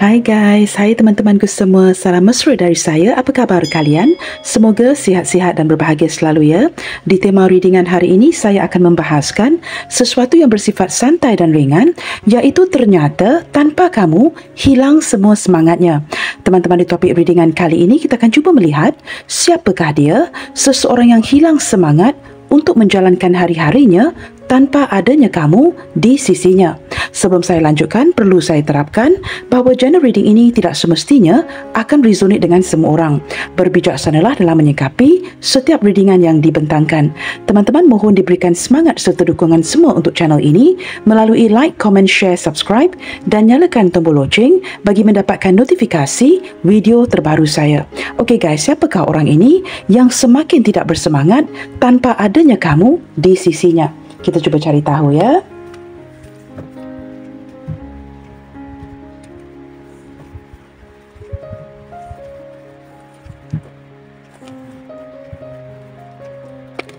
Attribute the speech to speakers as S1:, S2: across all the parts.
S1: Hai guys, hai teman-temanku semua, salam mesra dari saya. Apa khabar kalian? Semoga sihat-sihat dan berbahagia selalu ya. Di tema readingan hari ini, saya akan membahaskan sesuatu yang bersifat santai dan ringan, iaitu ternyata tanpa kamu, hilang semua semangatnya. Teman-teman, di topik readingan kali ini, kita akan cuba melihat siapakah dia, seseorang yang hilang semangat untuk menjalankan hari-harinya tanpa adanya kamu di sisinya. Sebelum saya lanjutkan, perlu saya terapkan bahawa genre reading ini tidak semestinya akan resonate dengan semua orang. Berbijaksanalah dalam menyikapi setiap readingan yang dibentangkan. Teman-teman mohon diberikan semangat serta dukungan semua untuk channel ini melalui like, comment, share, subscribe dan nyalakan tombol loceng bagi mendapatkan notifikasi video terbaru saya. Okey guys, siapakah orang ini yang semakin tidak bersemangat tanpa adanya kamu di sisinya? Kita cuba cari tahu ya.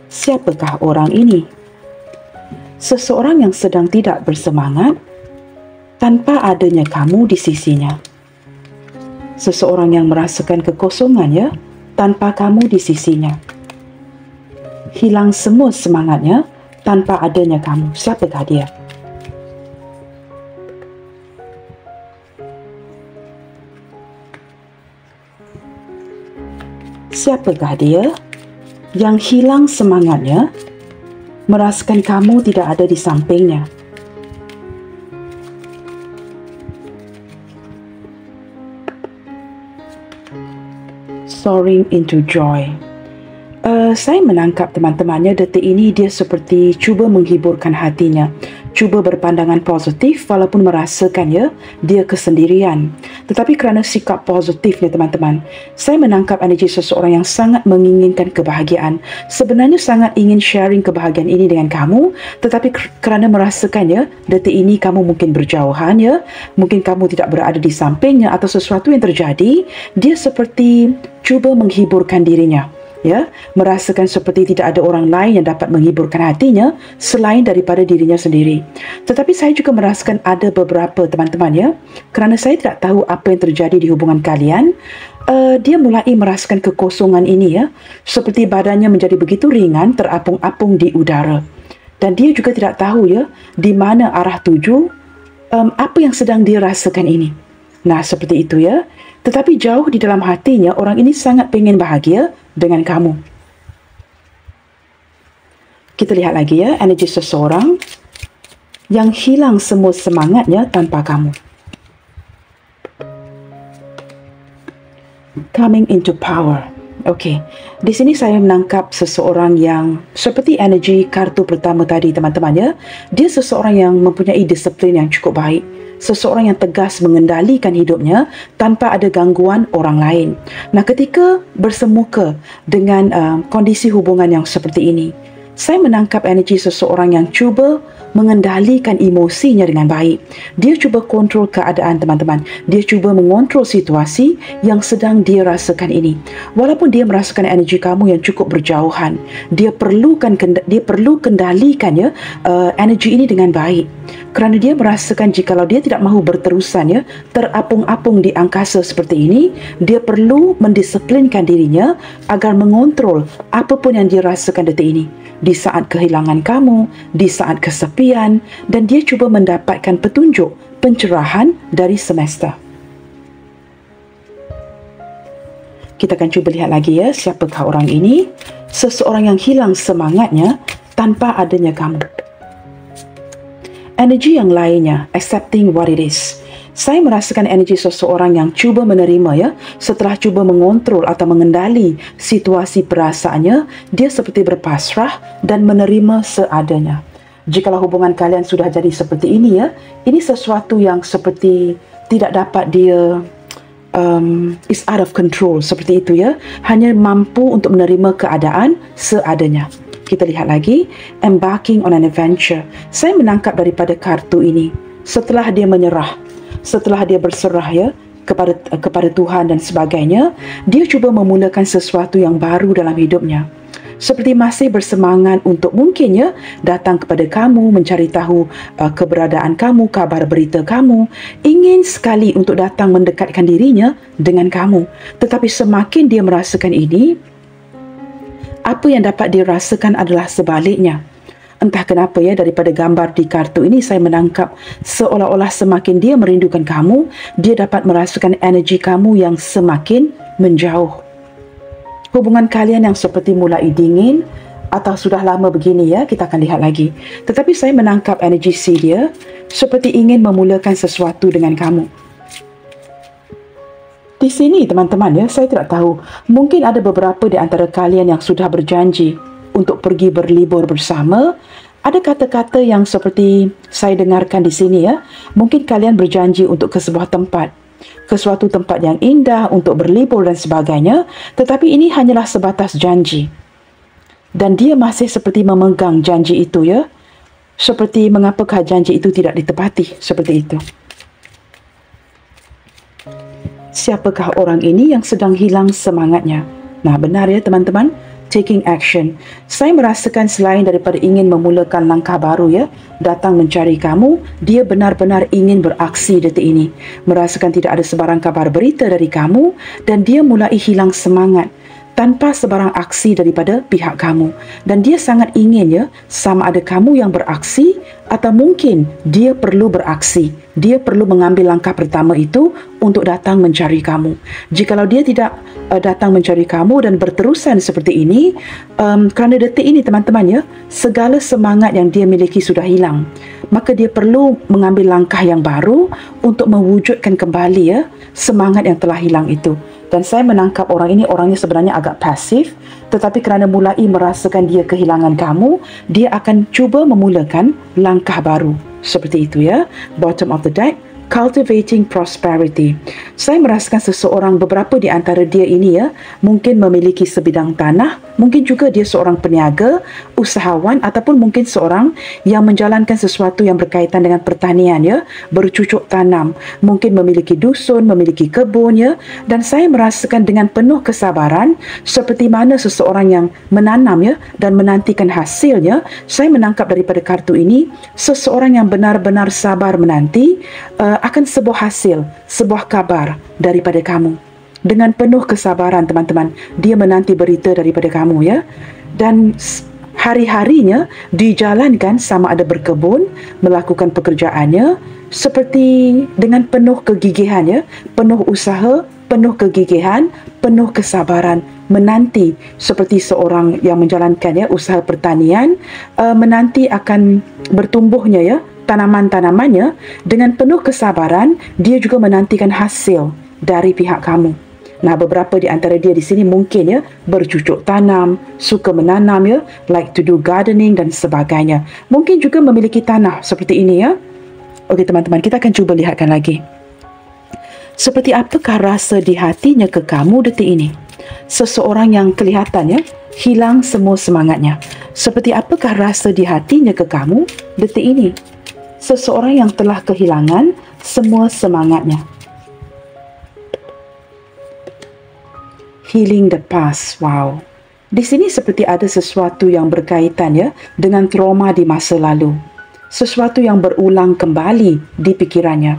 S1: Siapakah orang ini? Seseorang yang sedang tidak bersemangat tanpa adanya kamu di sisinya. Seseorang yang merasakan kekosongan ya, tanpa kamu di sisinya. Hilang semua semangatnya tanpa adanya kamu. Siapakah dia? Siapakah dia yang hilang semangatnya, merasakan kamu tidak ada di sampingnya? Soaring into joy. Saya menangkap teman-temannya detik ini dia seperti cuba menghiburkan hatinya, cuba berpandangan positif walaupun merasakan ya dia kesendirian. Tetapi kerana sikap positifnya teman-teman, saya menangkap energi seseorang yang sangat menginginkan kebahagiaan. Sebenarnya sangat ingin sharing kebahagiaan ini dengan kamu, tetapi kerana merasakan ya detik ini kamu mungkin berjauhan ya, mungkin kamu tidak berada di sampingnya atau sesuatu yang terjadi, dia seperti cuba menghiburkan dirinya. Ya, merasakan seperti tidak ada orang lain yang dapat menghiburkan hatinya selain daripada dirinya sendiri. Tetapi saya juga merasakan ada beberapa teman-teman ya, kerana saya tidak tahu apa yang terjadi di hubungan kalian, dia mulai merasakan kekosongan ini ya, seperti badannya menjadi begitu ringan, terapung-apung di udara. Dan dia juga tidak tahu ya, di mana arah tuju, apa yang sedang dia rasakan ini. Nah, seperti itu ya. Tetapi jauh di dalam hatinya, orang ini sangat ingin bahagia dengan kamu. Kita lihat lagi ya, energi seseorang yang hilang semua semangatnya tanpa kamu. Coming into power. Okey, di sini saya menangkap seseorang yang seperti energi kartu pertama tadi teman-teman ya. Dia seseorang yang mempunyai disiplin yang cukup baik. Seseorang yang tegas mengendalikan hidupnya tanpa ada gangguan orang lain. Nah, ketika bersemuka dengan kondisi hubungan yang seperti ini, saya menangkap energi seseorang yang cuba mengendalikan emosinya dengan baik. Dia cuba kontrol keadaan teman-teman. Dia cuba mengontrol situasi yang sedang dia rasakan ini. Walaupun dia merasakan energi kamu yang cukup berjauhan, dia perlu kendalikan ya energi ini dengan baik. Kerana dia merasakan jikalau dia tidak mahu berterusan ya terapung-apung di angkasa seperti ini, dia perlu mendisiplinkan dirinya agar mengontrol apapun yang dia rasakan detik ini. Di saat kehilangan kamu, di saat kesepian, dan dia cuba mendapatkan petunjuk, pencerahan dari semesta. Kita akan cuba lihat lagi ya, siapakah orang ini? Seseorang yang hilang semangatnya tanpa adanya kamu. Energi yang lainnya, accepting what it is. Saya merasakan energi seseorang yang cuba menerima ya, setelah cuba mengontrol atau mengendali situasi perasaannya, dia seperti berpasrah dan menerima seadanya. Jikalau hubungan kalian sudah jadi seperti ini ya, ini sesuatu yang seperti tidak dapat dia is out of control seperti itu ya, hanya mampu untuk menerima keadaan seadanya. Kita lihat lagi, embarking on an adventure. Saya menangkap daripada kartu ini, setelah dia menyerah, setelah dia berserah ya kepada Tuhan dan sebagainya, dia cuba memulakan sesuatu yang baru dalam hidupnya. seperti masih bersemangat untuk mungkin ya datang kepada kamu, mencari tahu keberadaan kamu, kabar berita kamu, ingin sekali untuk datang mendekatkan dirinya dengan kamu. Tetapi semakin dia merasakan ini, apa yang dapat dirasakan adalah sebaliknya. Entah kenapa ya, daripada gambar di kartu ini saya menangkap seolah-olah semakin dia merindukan kamu, dia dapat merasakan energi kamu yang semakin menjauh. Hubungan kalian yang seperti mulai dingin atau sudah lama begini ya, kita akan lihat lagi. Tetapi saya menangkap energi si dia seperti ingin memulakan sesuatu dengan kamu. Di sini teman-teman ya, saya tidak tahu, mungkin ada beberapa di antara kalian yang sudah berjanji untuk pergi berlibur bersama. Ada kata-kata yang seperti saya dengarkan di sini ya. Mungkin kalian berjanji untuk ke sebuah tempat, ke suatu tempat yang indah untuk berlibur dan sebagainya. Tetapi ini hanyalah sebatas janji. Dan dia masih seperti memegang janji itu ya. Seperti mengapakah janji itu tidak ditepati, seperti itu. Siapakah orang ini yang sedang hilang semangatnya? Nah, benar ya teman-teman. Taking action. Saya merasakan selain daripada ingin memulakan langkah baru ya, datang mencari kamu, dia benar-benar ingin beraksi detik ini. Merasakan tidak ada sebarang kabar berita dari kamu dan dia mulai hilang semangat tanpa sebarang aksi daripada pihak kamu. Dan dia sangat ingin ya, sama ada kamu yang beraksi atau mungkin dia perlu beraksi. Dia perlu mengambil langkah pertama itu untuk datang mencari kamu. Jikalau dia tidak datang mencari kamu dan berterusan seperti ini, kerana detik ini teman-teman ya, segala semangat yang dia miliki sudah hilang. Maka dia perlu mengambil langkah yang baru untuk mewujudkan kembali ya semangat yang telah hilang itu. Dan saya menangkap orang ini, orangnya sebenarnya agak pasif, tetapi kerana mulai merasakan dia kehilangan kamu, dia akan cuba memulakan langkah baru. Seperti itu ya. Bottom of the deck, cultivating prosperity. Saya merasakan seseorang, beberapa di antara dia ini ya, mungkin memiliki sebidang tanah, mungkin juga dia seorang peniaga, usahawan, ataupun mungkin seorang yang menjalankan sesuatu yang berkaitan dengan pertanian ya, bercucuk tanam, mungkin memiliki dusun, memiliki kebun ya. Dan saya merasakan dengan penuh kesabaran seperti mana seseorang yang menanam ya dan menantikan hasilnya. Saya menangkap daripada kartu ini, seseorang yang benar-benar sabar menanti akan sebuah hasil, sebuah kabar daripada kamu. Dengan penuh kesabaran teman-teman, dia menanti berita daripada kamu ya. Dan hari-harinya dijalankan sama ada berkebun, melakukan pekerjaannya seperti dengan penuh kegigihan ya, penuh usaha, penuh kegigihan, penuh kesabaran, menanti seperti seorang yang menjalankan ya usaha pertanian, menanti akan bertumbuhnya ya tanaman-tanamannya. Dengan penuh kesabaran, dia juga menantikan hasil dari pihak kamu. Nah, beberapa di antara dia di sini mungkin ya bercucuk tanam, suka menanam ya, like to do gardening dan sebagainya. Mungkin juga memiliki tanah seperti ini ya. Okey teman-teman, kita akan cuba lihatkan lagi. Seperti apakah rasa di hatinya ke kamu detik ini? Seseorang yang kelihatannya hilang semua semangatnya. Seperti apakah rasa di hatinya ke kamu detik ini? Seseorang yang telah kehilangan semua semangatnya. Healing the past. Wow. Di sini seperti ada sesuatu yang berkaitan ya dengan trauma di masa lalu. Sesuatu yang berulang kembali di pikirannya.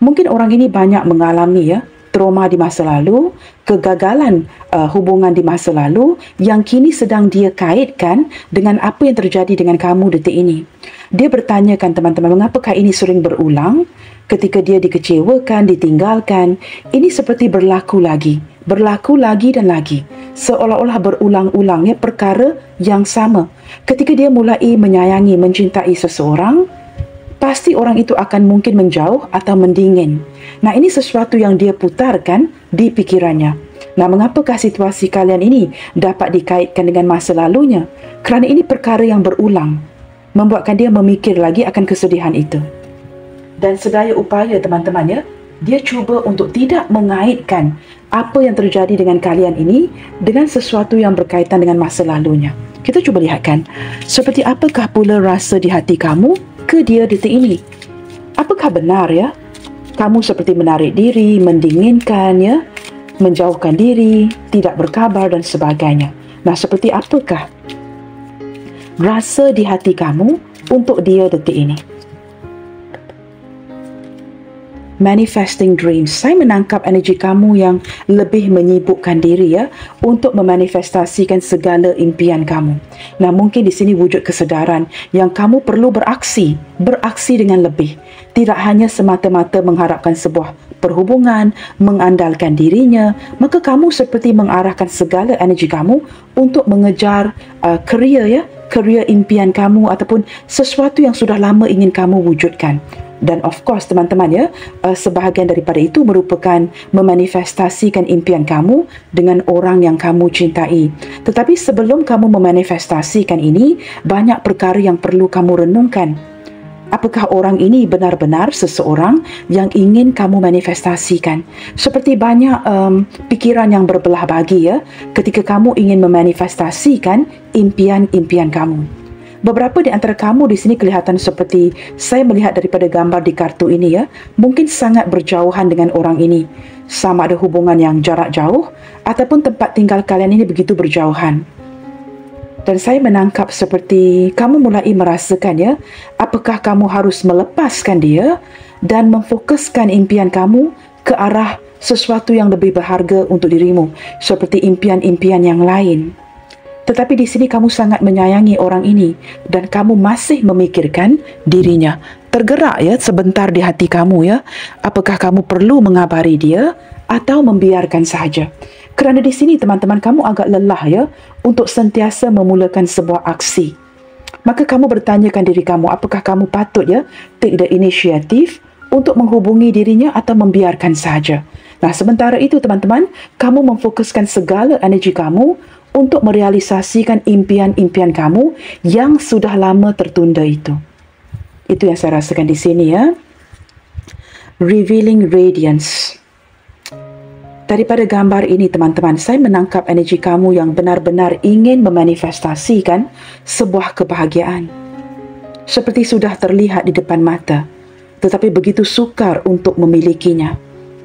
S1: Mungkin orang ini banyak mengalami ya trauma di masa lalu, kegagalan hubungan di masa lalu yang kini sedang dia kaitkan dengan apa yang terjadi dengan kamu detik ini. Dia bertanyakan teman-teman, mengapakah ini sering berulang? Ketika dia dikecewakan, ditinggalkan, ini seperti berlaku lagi dan lagi. Seolah-olah berulang-ulang ya perkara yang sama. Ketika dia mulai menyayangi, mencintai seseorang, pasti orang itu akan mungkin menjauh atau mendingin. Nah, ini sesuatu yang dia putarkan di pikirannya. Nah, mengapakah situasi kalian ini dapat dikaitkan dengan masa lalunya? Kerana ini perkara yang berulang, membuatkan dia memikir lagi akan kesedihan itu. Dan sedaya upaya teman-teman ya, dia cuba untuk tidak mengaitkan apa yang terjadi dengan kalian ini dengan sesuatu yang berkaitan dengan masa lalunya. Kita cuba lihatkan, seperti apakah pula rasa di hati kamu ke dia detik ini? Apakah benar ya, kamu seperti menarik diri, mendinginkan ya, menjauhkan diri, tidak berkabar dan sebagainya. Nah, seperti apakah rasa di hati kamu untuk dia detik ini. Manifesting dreams. Saya menangkap energi kamu yang lebih menyibukkan diri ya untuk memanifestasikan segala impian kamu. Nah, mungkin di sini wujud kesedaran yang kamu perlu beraksi dengan lebih. Tidak hanya semata-mata mengharapkan sebuah perhubungan, mengandalkan dirinya, maka kamu seperti mengarahkan segala energi kamu untuk mengejar career impian kamu ataupun sesuatu yang sudah lama ingin kamu wujudkan. Dan of course teman-teman ya, sebahagian daripada itu merupakan memanifestasikan impian kamu dengan orang yang kamu cintai. Tetapi sebelum kamu memanifestasikan ini, banyak perkara yang perlu kamu renungkan. Apakah orang ini benar-benar seseorang yang ingin kamu manifestasikan? Seperti banyak pikiran yang berbelah bagi ya, ketika kamu ingin memanifestasikan impian-impian kamu. Beberapa di antara kamu di sini kelihatan seperti saya melihat daripada gambar di kartu ini ya, mungkin sangat berjauhan dengan orang ini. Sama ada hubungan yang jarak jauh ataupun tempat tinggal kalian ini begitu berjauhan. Dan saya menangkap seperti kamu mulai merasakan ya, apakah kamu harus melepaskan dia dan memfokuskan impian kamu ke arah sesuatu yang lebih berharga untuk dirimu, seperti impian-impian yang lain. Tetapi di sini kamu sangat menyayangi orang ini dan kamu masih memikirkan dirinya. Tergerak ya sebentar di hati kamu ya. Apakah kamu perlu mengabari dia atau membiarkan sahaja? Kerana di sini teman-teman kamu agak lelah ya untuk sentiasa memulakan sebuah aksi. Maka kamu bertanyakan diri kamu, apakah kamu patut ya take the initiative untuk menghubungi dirinya atau membiarkan sahaja? Nah, sementara itu teman-teman, kamu memfokuskan segala energi kamu untuk merealisasikan impian-impian kamu yang sudah lama tertunda itu. Itu yang saya rasakan di sini ya. Revealing radiance. Daripada gambar ini teman-teman, saya menangkap energi kamu yang benar-benar ingin memanifestasikan sebuah kebahagiaan. Seperti sudah terlihat di depan mata, tetapi begitu sukar untuk memilikinya.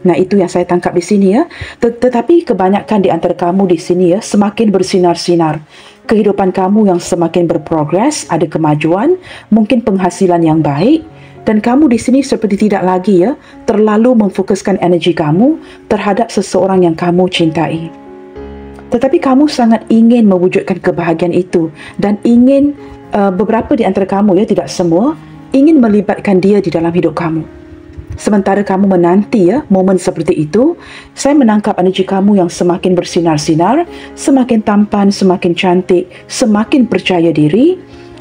S1: Nah, itu yang saya tangkap di sini ya. Tetapi kebanyakan di antara kamu di sini ya semakin bersinar-sinar. Kehidupan kamu yang semakin berprogres, ada kemajuan, mungkin penghasilan yang baik, dan kamu di sini seperti tidak lagi ya terlalu memfokuskan energi kamu terhadap seseorang yang kamu cintai. Tetapi kamu sangat ingin mewujudkan kebahagiaan itu dan ingin beberapa di antara kamu ya, tidak semua, ingin melibatkan dia di dalam hidup kamu. Sementara kamu menanti ya momen seperti itu, saya menangkap energi kamu yang semakin bersinar-sinar, semakin tampan, semakin cantik, semakin percaya diri,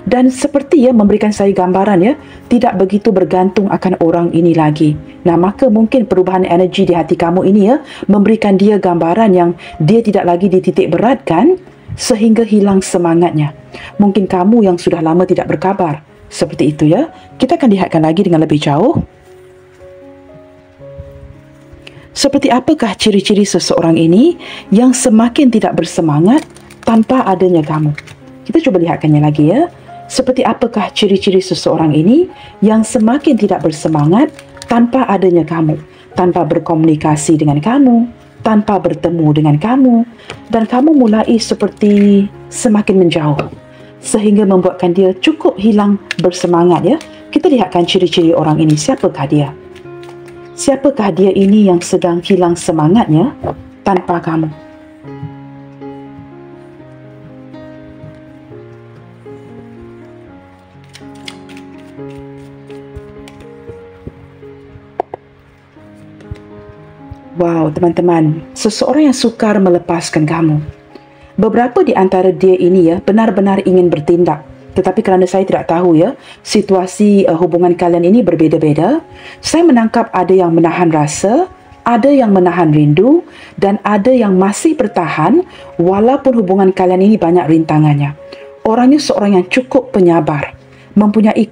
S1: dan seperti ya memberikan saya gambaran ya, tidak begitu bergantung akan orang ini lagi. Nah, maka mungkin perubahan energi di hati kamu ini ya memberikan dia gambaran yang dia tidak lagi dititik beratkan sehingga hilang semangatnya. Mungkin kamu yang sudah lama tidak berkabar. Seperti itu ya. Kita akan lihatkan lagi dengan lebih jauh. Seperti apakah ciri-ciri seseorang ini yang semakin tidak bersemangat tanpa adanya kamu? Kita coba lihatkannya lagi ya. Seperti apakah ciri-ciri seseorang ini yang semakin tidak bersemangat tanpa adanya kamu, tanpa berkomunikasi dengan kamu, tanpa bertemu dengan kamu, dan kamu mulai seperti semakin menjauh, sehingga membuatkan dia cukup hilang bersemangat ya. Kita lihatkan ciri-ciri orang ini, siapakah dia? Siapakah dia ini yang sedang hilang semangatnya tanpa kamu? Wow, teman-teman, seseorang yang sukar melepaskan kamu. Beberapa di antara dia ini ya benar-benar ingin bertindak. Tetapi kerana saya tidak tahu ya, situasi hubungan kalian ini berbeza-beza, saya menangkap ada yang menahan rasa, ada yang menahan rindu, dan ada yang masih bertahan walaupun hubungan kalian ini banyak rintangannya. Orangnya seorang yang cukup penyabar, mempunyai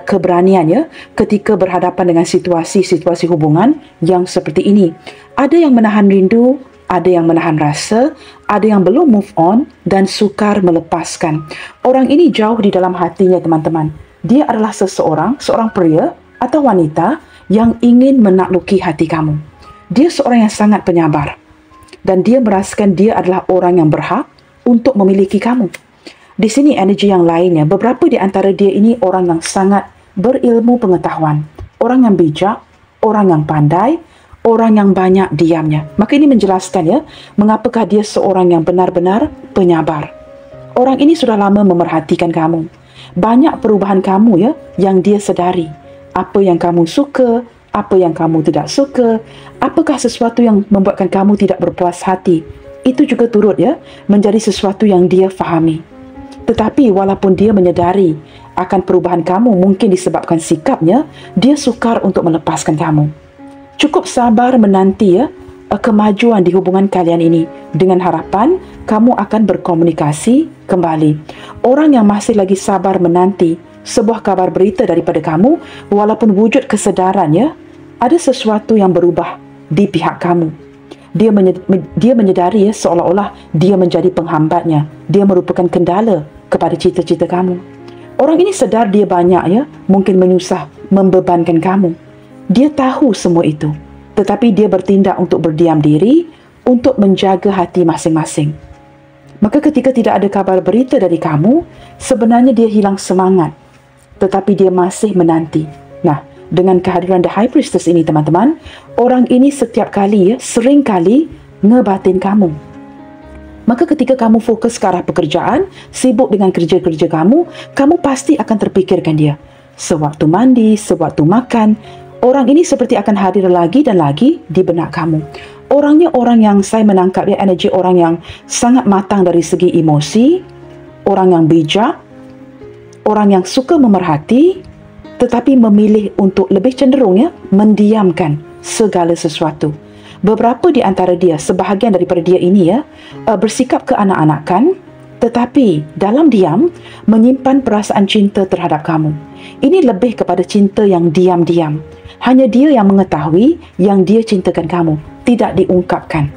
S1: keberanian ya ketika berhadapan dengan situasi-situasi hubungan yang seperti ini. Ada yang menahan rindu, ada yang menahan rasa, ada yang belum move on dan sukar melepaskan. Orang ini jauh di dalam hatinya teman-teman. Dia adalah seorang pria atau wanita yang ingin menakluki hati kamu. Dia seorang yang sangat penyabar dan dia merasakan dia adalah orang yang berhak untuk memiliki kamu. Di sini energi yang lainnya, beberapa di antara dia ini orang yang sangat berilmu pengetahuan, orang yang bijak, orang yang pandai, orang yang banyak diamnya. Maka ini menjelaskan ya, mengapakah dia seorang yang benar-benar penyabar. Orang ini sudah lama memerhatikan kamu. Banyak perubahan kamu ya yang dia sedari. Apa yang kamu suka, apa yang kamu tidak suka, apakah sesuatu yang membuatkan kamu tidak berpuas hati. Itu juga turut ya menjadi sesuatu yang dia fahami. Tetapi walaupun dia menyedari akan perubahan kamu mungkin disebabkan sikapnya, dia sukar untuk melepaskan kamu. Cukup sabar menanti ya kemajuan di hubungan kalian ini dengan harapan kamu akan berkomunikasi kembali. Orang yang masih lagi sabar menanti sebuah kabar berita daripada kamu, walaupun wujud kesedarannya ada sesuatu yang berubah di pihak kamu. Dia menyedari ya seolah-olah dia menjadi penghambatnya. Dia merupakan kendala kepada cita-cita kamu. Orang ini sedar dia banyak ya mungkin menyusah, membebankan kamu. Dia tahu semua itu, tetapi dia bertindak untuk berdiam diri, untuk menjaga hati masing-masing. Maka ketika tidak ada kabar berita dari kamu, sebenarnya dia hilang semangat, tetapi dia masih menanti. Nah, dengan kehadiran The High Priestess ini teman-teman, orang ini setiap kali sering kali ngebatin kamu. Maka ketika kamu fokus ke arah pekerjaan, sibuk dengan kerja-kerja kamu, kamu pasti akan terfikirkan dia. Sewaktu mandi, sewaktu makan, orang ini seperti akan hadir lagi dan lagi di benak kamu. Orangnya orang yang saya menangkap dia energi orang yang sangat matang dari segi emosi, orang yang bijak, orang yang suka memerhati, tetapi memilih untuk lebih cenderung ya mendiamkan segala sesuatu. Beberapa di antara dia, sebahagian daripada dia ini ya bersikap keanak-anakan, tetapi dalam diam menyimpan perasaan cinta terhadap kamu. Ini lebih kepada cinta yang diam-diam. Hanya dia yang mengetahui yang dia cintakan kamu, tidak diungkapkan.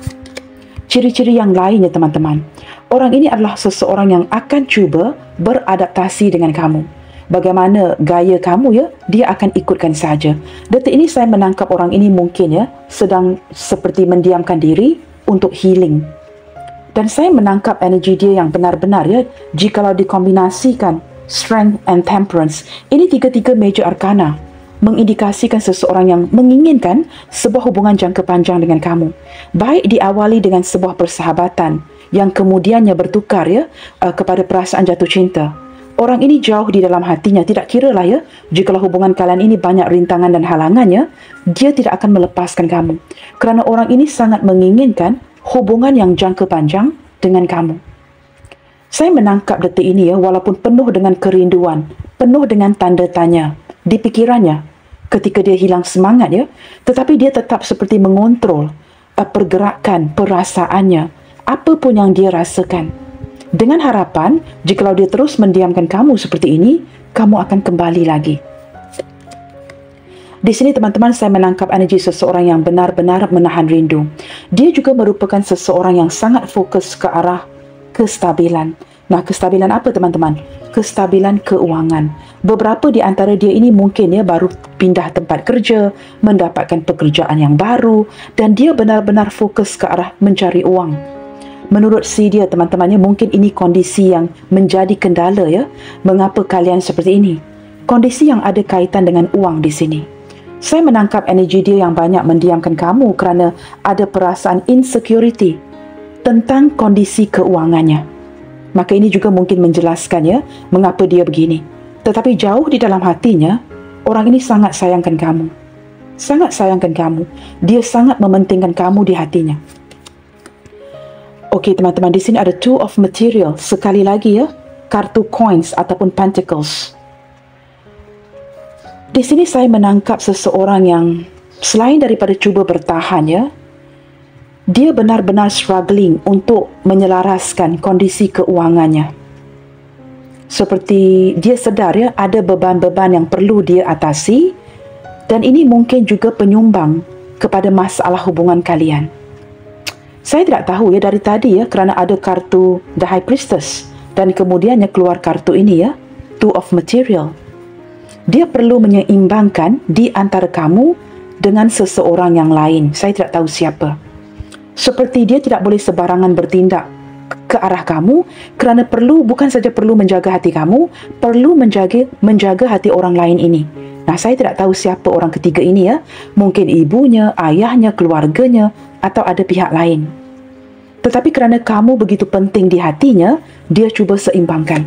S1: Ciri-ciri yang lainnya teman-teman, orang ini adalah seseorang yang akan cuba beradaptasi dengan kamu. Bagaimana gaya kamu ya, dia akan ikutkan saja. Detik ini saya menangkap orang ini mungkin ya sedang seperti mendiamkan diri untuk healing. Dan saya menangkap energi dia yang benar-benar ya, jikalau dikombinasikan strength and temperance. Ini tiga-tiga major arcana mengindikasikan seseorang yang menginginkan sebuah hubungan jangka panjang dengan kamu. Baik diawali dengan sebuah persahabatan yang kemudiannya bertukar ya kepada perasaan jatuh cinta. Orang ini jauh di dalam hatinya, tidak kira lah ya, jikalau hubungan kalian ini banyak rintangan dan halangannya, dia tidak akan melepaskan kamu. Kerana orang ini sangat menginginkan hubungan yang jangka panjang dengan kamu. Saya menangkap detik ini ya, walaupun penuh dengan kerinduan, penuh dengan tanda tanya di pikirannya ketika dia hilang semangat ya, tetapi dia tetap seperti mengontrol pergerakan, perasaannya, apapun yang dia rasakan. Dengan harapan, jikalau dia terus mendiamkan kamu seperti ini, kamu akan kembali lagi. Di sini teman-teman saya menangkap energi seseorang yang benar-benar menahan rindu. Dia juga merupakan seseorang yang sangat fokus ke arah kestabilan. Nah, kestabilan apa teman-teman? Kestabilan keuangan. Beberapa di antara dia ini mungkin ya baru pindah tempat kerja, mendapatkan pekerjaan yang baru, dan dia benar-benar fokus ke arah mencari uang. Menurut si dia teman-temannya, mungkin ini kondisi yang menjadi kendala ya, mengapa kalian seperti ini. Kondisi yang ada kaitan dengan uang di sini. Saya menangkap energi dia yang banyak mendiamkan kamu kerana ada perasaan insecurity tentang kondisi keuangannya. Maka ini juga mungkin menjelaskan ya, mengapa dia begini. Tetapi jauh di dalam hatinya, orang ini sangat sayangkan kamu. Sangat sayangkan kamu. Dia sangat mementingkan kamu di hatinya. Okey teman-teman, di sini ada Two of Material. Sekali lagi ya, kartu coins ataupun pentacles. Di sini saya menangkap seseorang yang selain daripada cuba bertahan ya, dia benar-benar struggling untuk menyelaraskan kondisi keuangannya. Seperti dia sedar ya, ada beban-beban yang perlu dia atasi, dan ini mungkin juga penyumbang kepada masalah hubungan kalian. Saya tidak tahu ya dari tadi ya, kerana ada kartu The High Priestess dan kemudiannya keluar kartu ini ya, Two of Material. Dia perlu menyeimbangkan di antara kamu dengan seseorang yang lain. Saya tidak tahu siapa. Seperti dia tidak boleh sebarangan bertindak ke arah kamu kerana bukan saja perlu menjaga hati kamu, perlu menjaga hati orang lain ini. Nah, saya tidak tahu siapa orang ketiga ini ya. Mungkin ibunya, ayahnya, keluarganya atau ada pihak lain. Tetapi kerana kamu begitu penting di hatinya, dia cuba seimbangkan.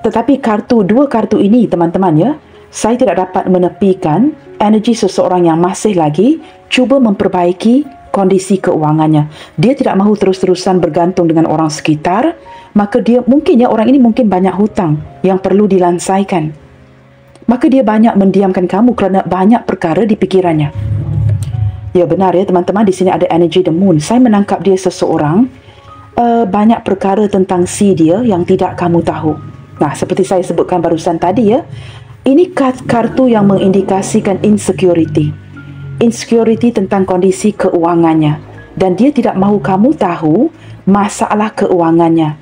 S1: Tetapi dua kartu ini teman-teman ya, saya tidak dapat menepikan energi seseorang yang masih lagi cuba memperbaiki kondisi keuangannya. Dia tidak mahu terus-terusan bergantung dengan orang sekitar, maka orang ini mungkin banyak hutang yang perlu dilansaikan. Maka dia banyak mendiamkan kamu kerana banyak perkara di pikirannya. Ya benar ya teman-teman, di sini ada energi the moon. Saya menangkap dia seseorang banyak perkara tentang dia yang tidak kamu tahu. Nah, seperti saya sebutkan barusan tadi ya, ini kartu yang mengindikasikan insecurity. Insecurity tentang kondisi keuangannya. Dan dia tidak mahu kamu tahu masalah keuangannya.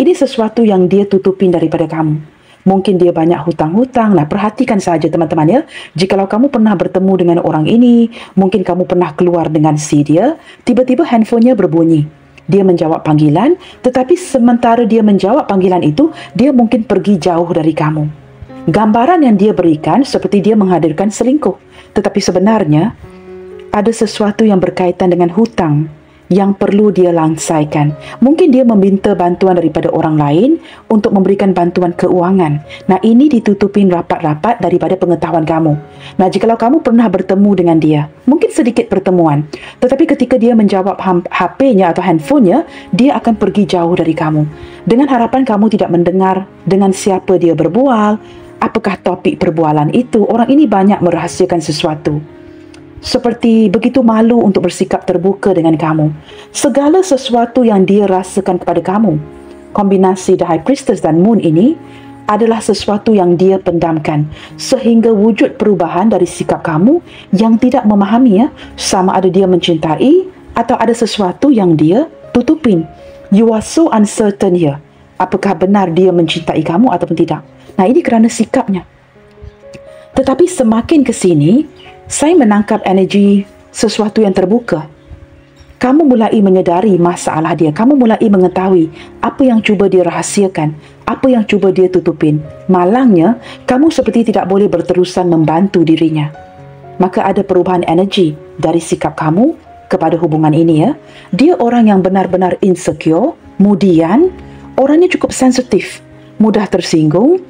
S1: Ini sesuatu yang dia tutupin daripada kamu. Mungkin dia banyak hutang-hutang. Nah, perhatikan saja teman-teman ya. Jikalau kamu pernah bertemu dengan orang ini, mungkin kamu pernah keluar dengan dia, tiba-tiba handphonenya berbunyi. Dia menjawab panggilan, tetapi sementara dia menjawab panggilan itu, dia mungkin pergi jauh dari kamu. Gambaran yang dia berikan seperti dia menghadirkan selingkuh. Tetapi sebenarnya, ada sesuatu yang berkaitan dengan hutang yang perlu dia lansaikan. Mungkin dia meminta bantuan daripada orang lain untuk memberikan bantuan keuangan. Nah, ini ditutupin rapat-rapat daripada pengetahuan kamu. Nah, jikalau kamu pernah bertemu dengan dia, mungkin sedikit pertemuan, tetapi ketika dia menjawab HP-nya atau handphonenya, dia akan pergi jauh dari kamu. Dengan harapan kamu tidak mendengar dengan siapa dia berbual, apakah topik perbualan itu. Orang ini banyak merahasiakan sesuatu. Seperti begitu malu untuk bersikap terbuka dengan kamu. Segala sesuatu yang dia rasakan kepada kamu, kombinasi The High Priestess dan Moon ini adalah sesuatu yang dia pendamkan, sehingga wujud perubahan dari sikap kamu yang tidak memahami ya, sama ada dia mencintai atau ada sesuatu yang dia tutupin. You are so uncertain here. Apakah benar dia mencintai kamu ataupun tidak? Nah, ini kerana sikapnya. Tetapi semakin ke sini, saya menangkap energi sesuatu yang terbuka. Kamu mulai menyedari masalah dia. Kamu mulai mengetahui apa yang cuba dia rahasiakan, apa yang cuba dia tutupin. Malangnya, kamu seperti tidak boleh berterusan membantu dirinya. Maka ada perubahan energi dari sikap kamu kepada hubungan ini ya. Dia orang yang benar-benar insecure, kemudian orangnya cukup sensitif, mudah tersinggung,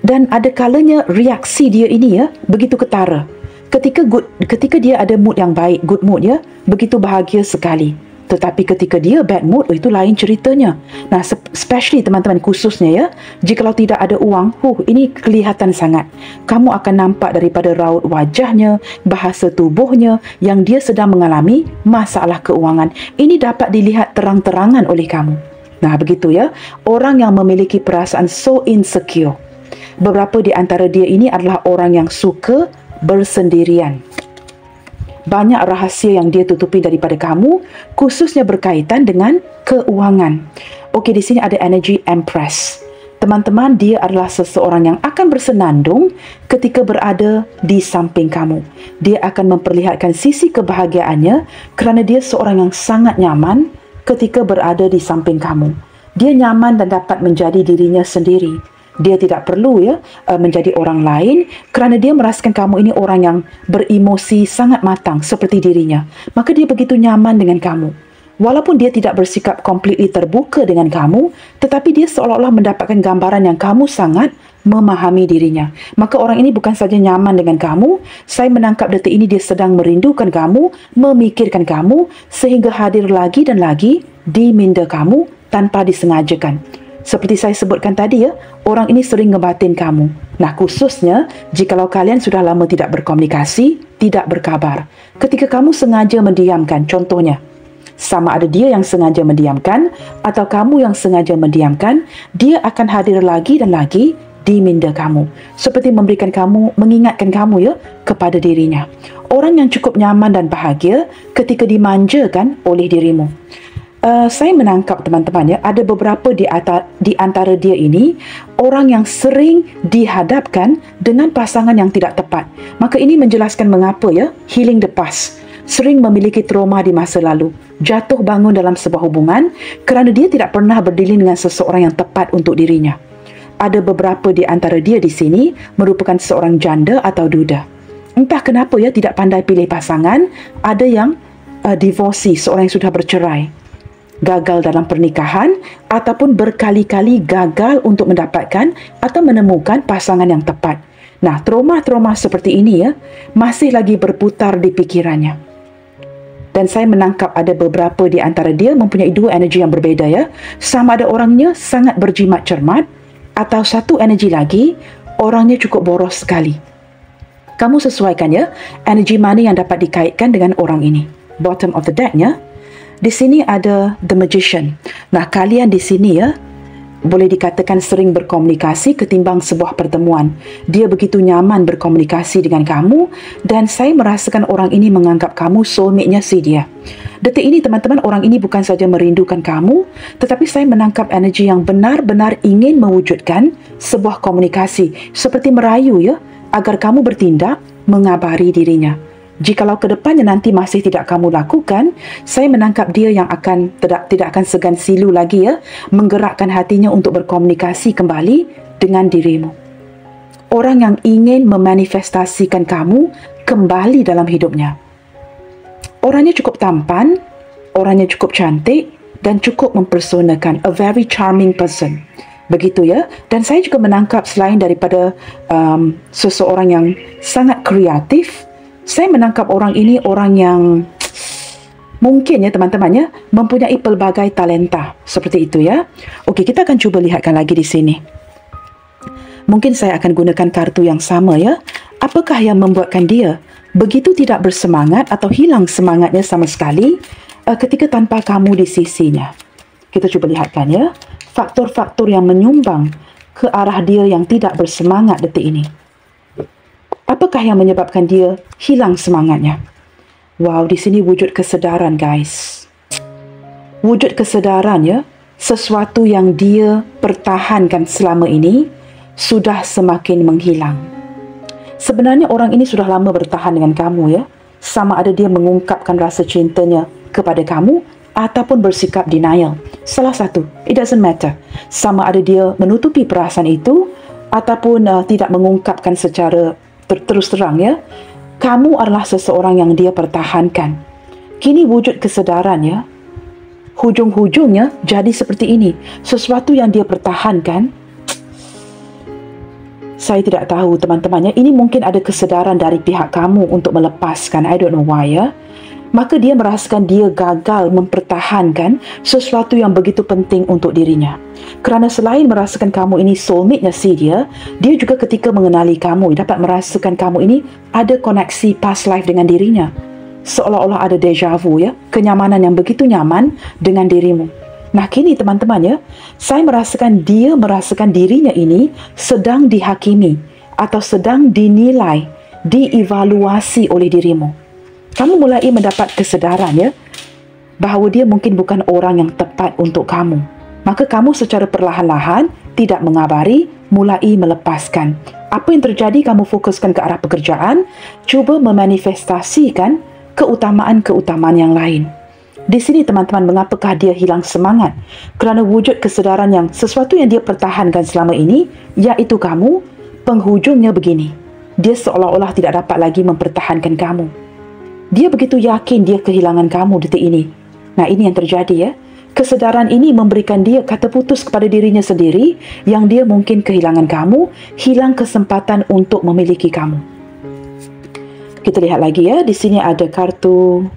S1: dan ada kalanya reaksi dia ini ya begitu ketara. Ketika dia ada mood yang baik, good mood ya, begitu bahagia sekali. Tetapi ketika dia bad mood, itu lain ceritanya. Nah, especially teman-teman, khususnya ya, jikalau tidak ada uang, ini kelihatan sangat. Kamu akan nampak daripada raut wajahnya, bahasa tubuhnya, yang dia sedang mengalami masalah keuangan. Ini dapat dilihat terang-terangan oleh kamu. Nah, begitu ya, orang yang memiliki perasaan so insecure. Beberapa di antara dia ini adalah orang yang suka bersendirian. Banyak rahasia yang dia tutupi daripada kamu, khususnya berkaitan dengan keuangan. Okey, di sini ada energi Empress. Teman-teman, dia adalah seseorang yang akan bersenandung ketika berada di samping kamu. Dia akan memperlihatkan sisi kebahagiaannya kerana dia seorang yang sangat nyaman ketika berada di samping kamu. Dia nyaman dan dapat menjadi dirinya sendiri. Dia tidak perlu menjadi orang lain kerana dia merasakan kamu ini orang yang beremosi sangat matang seperti dirinya. Maka dia begitu nyaman dengan kamu. Walaupun dia tidak bersikap completely terbuka dengan kamu, tetapi dia seolah-olah mendapatkan gambaran yang kamu sangat memahami dirinya. Maka orang ini bukan saja nyaman dengan kamu, saya menangkap detik ini dia sedang merindukan kamu, memikirkan kamu, sehingga hadir lagi dan lagi di minda kamu tanpa disengajakan. Seperti saya sebutkan tadi ya, orang ini sering ngebatin kamu. Nah, khususnya jikalau kalian sudah lama tidak berkomunikasi, tidak berkabar. Ketika kamu sengaja mendiamkan, contohnya, sama ada dia yang sengaja mendiamkan atau kamu yang sengaja mendiamkan, dia akan hadir lagi dan lagi di minda kamu. Seperti mengingatkan kamu ya kepada dirinya. Orang yang cukup nyaman dan bahagia ketika dimanjakan oleh dirimu. Saya menangkap teman-teman ya, ada beberapa di antara dia ini orang yang sering dihadapkan dengan pasangan yang tidak tepat. Maka ini menjelaskan mengapa ya, healing the past. sering memiliki trauma di masa lalu, jatuh bangun dalam sebuah hubungan kerana dia tidak pernah berdealing dengan seseorang yang tepat untuk dirinya. Ada beberapa di antara dia di sini merupakan seorang janda atau duda. Entah kenapa ya, tidak pandai pilih pasangan. Ada yang divorcee, seorang yang sudah bercerai, gagal dalam pernikahan, ataupun berkali-kali gagal untuk mendapatkan atau menemukan pasangan yang tepat. Nah, trauma-trauma seperti ini ya masih lagi berputar di pikirannya. Dan saya menangkap ada beberapa di antara dia mempunyai dua energi yang berbeza ya. Sama ada orangnya sangat berjimat cermat, atau satu energi lagi, orangnya cukup boros sekali. Kamu sesuaikan ya, energi mana yang dapat dikaitkan dengan orang ini. Bottom of the deck-nya, di sini ada The Magician. Nah, kalian di sini ya, boleh dikatakan sering berkomunikasi ketimbang sebuah pertemuan. Dia begitu nyaman berkomunikasi dengan kamu dan saya merasakan orang ini menganggap kamu soulmate-nya si dia. Detik ini teman-teman, orang ini bukan saja merindukan kamu, tetapi saya menangkap energi yang benar-benar ingin mewujudkan sebuah komunikasi, seperti merayu ya, agar kamu bertindak mengabari dirinya. Jikalau ke depannya nanti masih tidak kamu lakukan, saya menangkap dia yang akan tidak akan segan silu lagi ya, menggerakkan hatinya untuk berkomunikasi kembali dengan dirimu. Orang yang ingin memanifestasikan kamu kembali dalam hidupnya. Orangnya cukup tampan, orangnya cukup cantik dan cukup mempersonakan, a very charming person. Begitu ya. Dan saya juga menangkap selain daripada seseorang yang sangat kreatif, saya menangkap orang ini orang yang mungkin ya teman-teman ya, mempunyai pelbagai talenta seperti itu ya. Okey, kita akan cuba lihatkan lagi di sini. Mungkin saya akan gunakan kartu yang sama ya. Apakah yang membuatkan dia begitu tidak bersemangat atau hilang semangatnya sama sekali ketika tanpa kamu di sisinya? Kita cuba lihatkan ya. Faktor-faktor yang menyumbang ke arah dia yang tidak bersemangat detik ini. Apakah yang menyebabkan dia hilang semangatnya? Wow, di sini wujud kesedaran guys. Wujud kesedaran ya, sesuatu yang dia pertahankan selama ini sudah semakin menghilang. Sebenarnya orang ini sudah lama bertahan dengan kamu ya. Sama ada dia mengungkapkan rasa cintanya kepada kamu ataupun bersikap denial. Salah satu, it doesn't matter. Sama ada dia menutupi perasaan itu ataupun tidak mengungkapkan secara terus terang ya. Kamu adalah seseorang yang dia pertahankan. Kini wujud kesedaran ya. Hujung-hujungnya jadi seperti ini. Sesuatu yang dia pertahankan. Saya tidak tahu teman-temannya. Ini mungkin ada kesedaran dari pihak kamu untuk melepaskan. I don't know why ya. Maka dia merasakan dia gagal mempertahankan sesuatu yang begitu penting untuk dirinya. Kerana selain merasakan kamu ini soulmate-nya si dia juga ketika mengenali kamu dapat merasakan kamu ini ada koneksi past life dengan dirinya. Seolah-olah ada deja vu ya, kenyamanan yang begitu nyaman dengan dirimu. Nah kini teman-teman ya, saya merasakan dia merasakan dirinya ini sedang dihakimi atau sedang dinilai, dievaluasi oleh dirimu. Kamu mulai mendapat kesedaran ya, bahawa dia mungkin bukan orang yang tepat untuk kamu. Maka kamu secara perlahan-lahan tidak mengabari, mulai melepaskan. Apa yang terjadi, kamu fokuskan ke arah pekerjaan, cuba memanifestasikan keutamaan-keutamaan yang lain. Di sini teman-teman, mengapakah dia hilang semangat? Kerana wujud kesedaran yang sesuatu yang dia pertahankan selama ini, iaitu kamu, penghujungnya begini. Dia seolah-olah tidak dapat lagi mempertahankan kamu. Dia begitu yakin dia kehilangan kamu detik ini. Nah ini yang terjadi ya. Kesedaran ini memberikan dia kata putus kepada dirinya sendiri yang dia mungkin kehilangan kamu, hilang kesempatan untuk memiliki kamu. Kita lihat lagi ya. Di sini ada kartu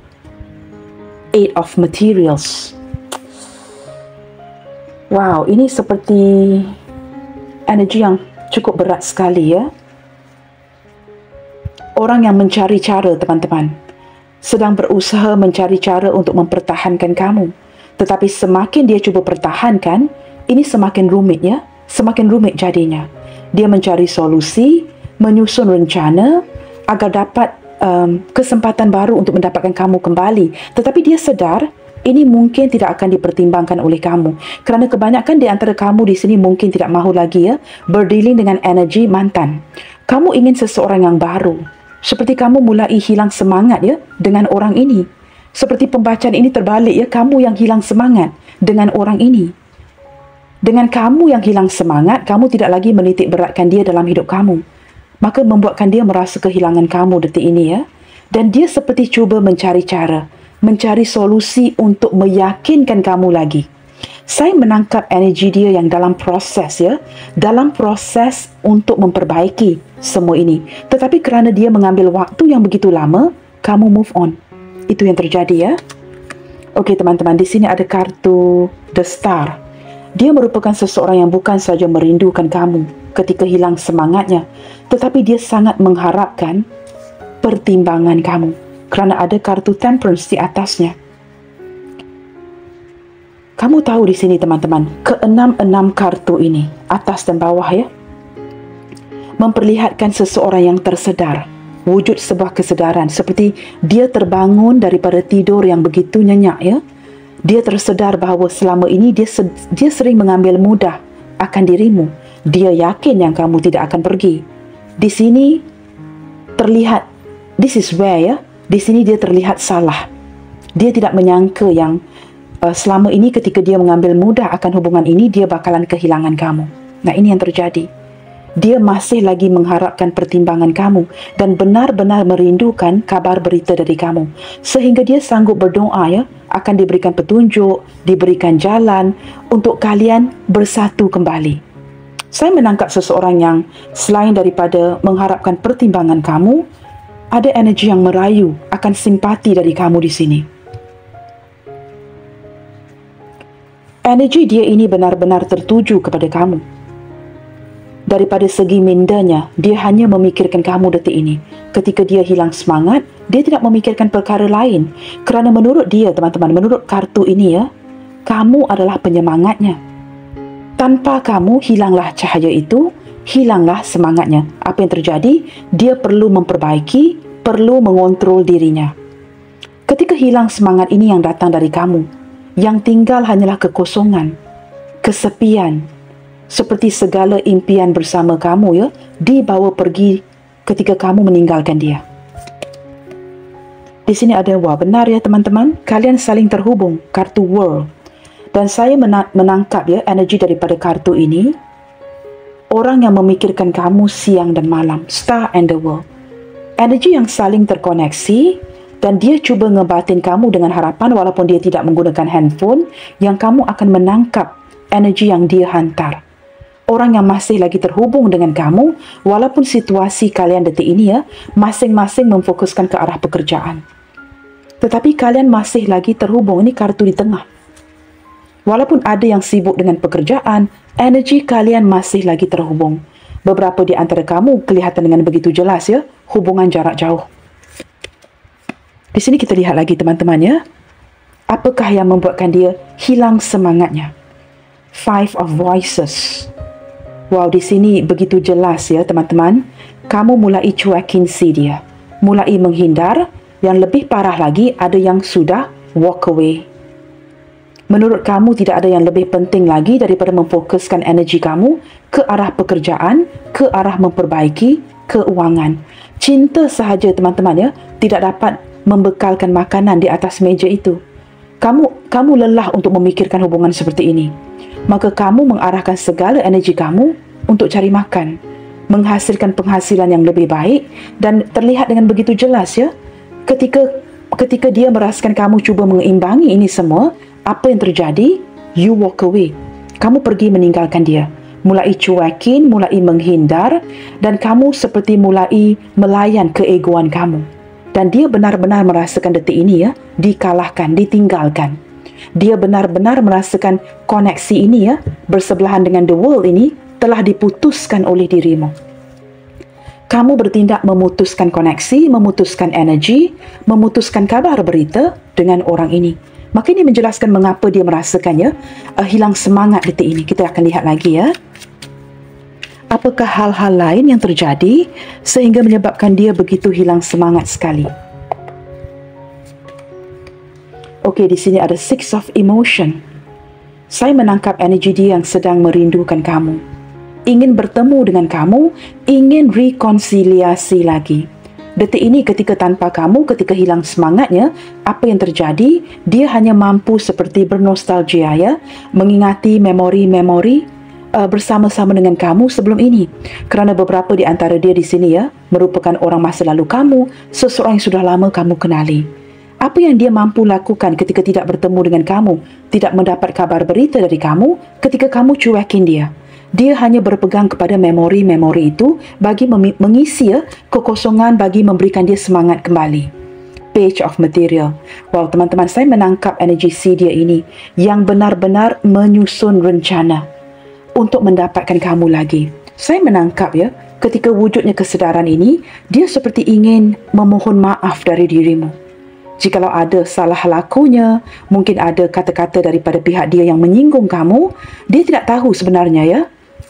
S1: Eight of Materials. Wow, ini seperti energi yang cukup berat sekali ya. Orang yang mencari cara teman-teman. Sedang berusaha mencari cara untuk mempertahankan kamu. Tetapi semakin dia cuba pertahankan, ini semakin rumit ya. Semakin rumit jadinya. Dia mencari solusi, menyusun rencana agar dapat kesempatan baru untuk mendapatkan kamu kembali. Tetapi dia sedar ini mungkin tidak akan dipertimbangkan oleh kamu. Kerana kebanyakan di antara kamu di sini mungkin tidak mahu lagi ya berdealing dengan energi mantan. Kamu ingin seseorang yang baru. Seperti kamu mulai hilang semangat ya dengan orang ini. Seperti pembacaan ini terbalik ya, kamu yang hilang semangat dengan orang ini. Dengan kamu yang hilang semangat, kamu tidak lagi menitik beratkan dia dalam hidup kamu. Maka membuatkan dia merasa kehilangan kamu detik ini ya. Dan dia seperti cuba mencari cara, mencari solusi untuk meyakinkan kamu lagi. Saya menangkap energi dia yang dalam proses ya, dalam proses untuk memperbaiki semua ini. Tetapi kerana dia mengambil waktu yang begitu lama, kamu move on. Itu yang terjadi ya. Okey teman-teman, di sini ada kartu The Star. Dia merupakan seseorang yang bukan saja merindukan kamu ketika hilang semangatnya, tetapi dia sangat mengharapkan pertimbangan kamu kerana ada kartu Temperance di atasnya. Kamu tahu di sini teman-teman, keenam-enam kartu ini, atas dan bawah ya, memperlihatkan seseorang yang tersedar, wujud sebuah kesedaran, seperti dia terbangun daripada tidur yang begitu nyenyak ya. Dia tersedar bahawa selama ini dia sering mengambil mudah akan dirimu. Dia yakin yang kamu tidak akan pergi. Di sini terlihat, this is where ya, di sini dia terlihat salah. Dia tidak menyangka yang selama ini ketika dia mengambil mudah akan hubungan ini, dia bakalan kehilangan kamu. Nah, ini yang terjadi. Dia masih lagi mengharapkan pertimbangan kamu dan benar-benar merindukan kabar berita dari kamu. Sehingga dia sanggup berdoa ya, akan diberikan petunjuk, diberikan jalan untuk kalian bersatu kembali. Saya menangkap seseorang yang selain daripada mengharapkan pertimbangan kamu, ada energi yang merayu akan simpati dari kamu di sini. Energi dia ini benar-benar tertuju kepada kamu. Daripada segi mindanya, dia hanya memikirkan kamu detik ini. Ketika dia hilang semangat, dia tidak memikirkan perkara lain. Kerana menurut dia, teman-teman, menurut kartu ini ya, kamu adalah penyemangatnya. Tanpa kamu, hilanglah cahaya itu, hilanglah semangatnya. Apa yang terjadi? Dia perlu memperbaiki, perlu mengontrol dirinya. Ketika hilang semangat ini yang datang dari kamu, yang tinggal hanyalah kekosongan, kesepian, seperti segala impian bersama kamu ya, dibawa pergi ketika kamu meninggalkan dia. Di sini ada, wah benar ya teman-teman, kalian saling terhubung, kartu World. Dan saya menangkap ya energi daripada kartu ini, orang yang memikirkan kamu siang dan malam, Star and the World. Energi yang saling terkoneksi, dan dia cuba ngebatin kamu dengan harapan walaupun dia tidak menggunakan handphone, yang kamu akan menangkap energi yang dia hantar. Orang yang masih lagi terhubung dengan kamu, walaupun situasi kalian detik ini ya, masing-masing memfokuskan ke arah pekerjaan. Tetapi kalian masih lagi terhubung, ini kartu di tengah. Walaupun ada yang sibuk dengan pekerjaan, energi kalian masih lagi terhubung. Beberapa di antara kamu kelihatan dengan begitu jelas ya, hubungan jarak jauh. Di sini kita lihat lagi teman-teman ya, apakah yang membuatkan dia hilang semangatnya? Five of Voices. Wow, di sini begitu jelas ya teman-teman. Kamu mulai cuekin si dia, mulai menghindar. Yang lebih parah lagi, ada yang sudah walk away. Menurut kamu tidak ada yang lebih penting lagi daripada memfokuskan energi kamu ke arah pekerjaan, ke arah memperbaiki keuangan. Cinta sahaja teman-teman ya, tidak dapat membekalkan makanan di atas meja itu. Kamu lelah untuk memikirkan hubungan seperti ini. Maka kamu mengarahkan segala energi kamu untuk cari makan, menghasilkan penghasilan yang lebih baik, dan terlihat dengan begitu jelas ya, ketika dia merasakan kamu cuba mengimbangi ini semua, apa yang terjadi? You walk away. Kamu pergi meninggalkan dia, mulai cuekin, mulai menghindar, dan kamu seperti mulai melayan keegoan kamu. Dan dia benar-benar merasakan detik ini ya, dikalahkan, ditinggalkan. Dia benar-benar merasakan koneksi ini ya, bersebelahan dengan the world ini, telah diputuskan oleh dirimu. Kamu bertindak memutuskan koneksi, memutuskan energi, memutuskan kabar berita dengan orang ini. Maka ini menjelaskan mengapa dia merasakannya hilang semangat detik ini. Kita akan lihat lagi ya. Apakah hal-hal lain yang terjadi sehingga menyebabkan dia begitu hilang semangat sekali? Okey, di sini ada Six of Emotion. Saya menangkap energi dia yang sedang merindukan kamu. Ingin bertemu dengan kamu, ingin rekonsiliasi lagi. Detik ini ketika tanpa kamu, ketika hilang semangatnya, apa yang terjadi? Dia hanya mampu seperti bernostalgia ya, mengingati memori-memori bersama-sama dengan kamu sebelum ini. Kerana beberapa di antara dia di sini ya, merupakan orang masa lalu kamu, seseorang yang sudah lama kamu kenali. Apa yang dia mampu lakukan ketika tidak bertemu dengan kamu, tidak mendapat kabar berita dari kamu, ketika kamu cuekin dia? Dia hanya berpegang kepada memori-memori itu bagi mengisi kekosongan, bagi memberikan dia semangat kembali. Page of Material. Wow, teman-teman, saya menangkap energi si dia ini yang benar-benar menyusun rencana untuk mendapatkan kamu lagi. Saya menangkap ya, ketika wujudnya kesedaran ini, dia seperti ingin memohon maaf dari dirimu. Jikalau ada salah lakunya, mungkin ada kata-kata daripada pihak dia yang menyinggung kamu, dia tidak tahu sebenarnya ya,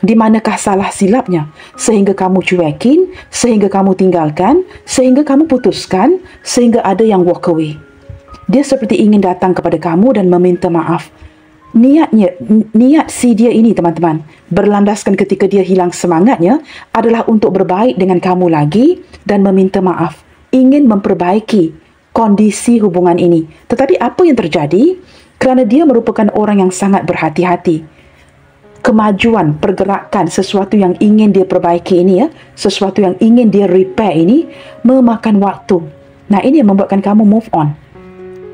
S1: di manakah salah silapnya, sehingga kamu cuekin, sehingga kamu tinggalkan, sehingga kamu putuskan, sehingga ada yang walk away. Dia seperti ingin datang kepada kamu dan meminta maaf. Niat si dia ini, teman-teman, berlandaskan ketika dia hilang semangatnya, adalah untuk berbaik dengan kamu lagi dan meminta maaf, ingin memperbaiki kondisi hubungan ini. Tetapi apa yang terjadi? Kerana dia merupakan orang yang sangat berhati-hati, kemajuan, pergerakan, sesuatu yang ingin dia perbaiki ini ya, sesuatu yang ingin dia repair ini memakan waktu. Nah, ini yang membuatkan kamu move on.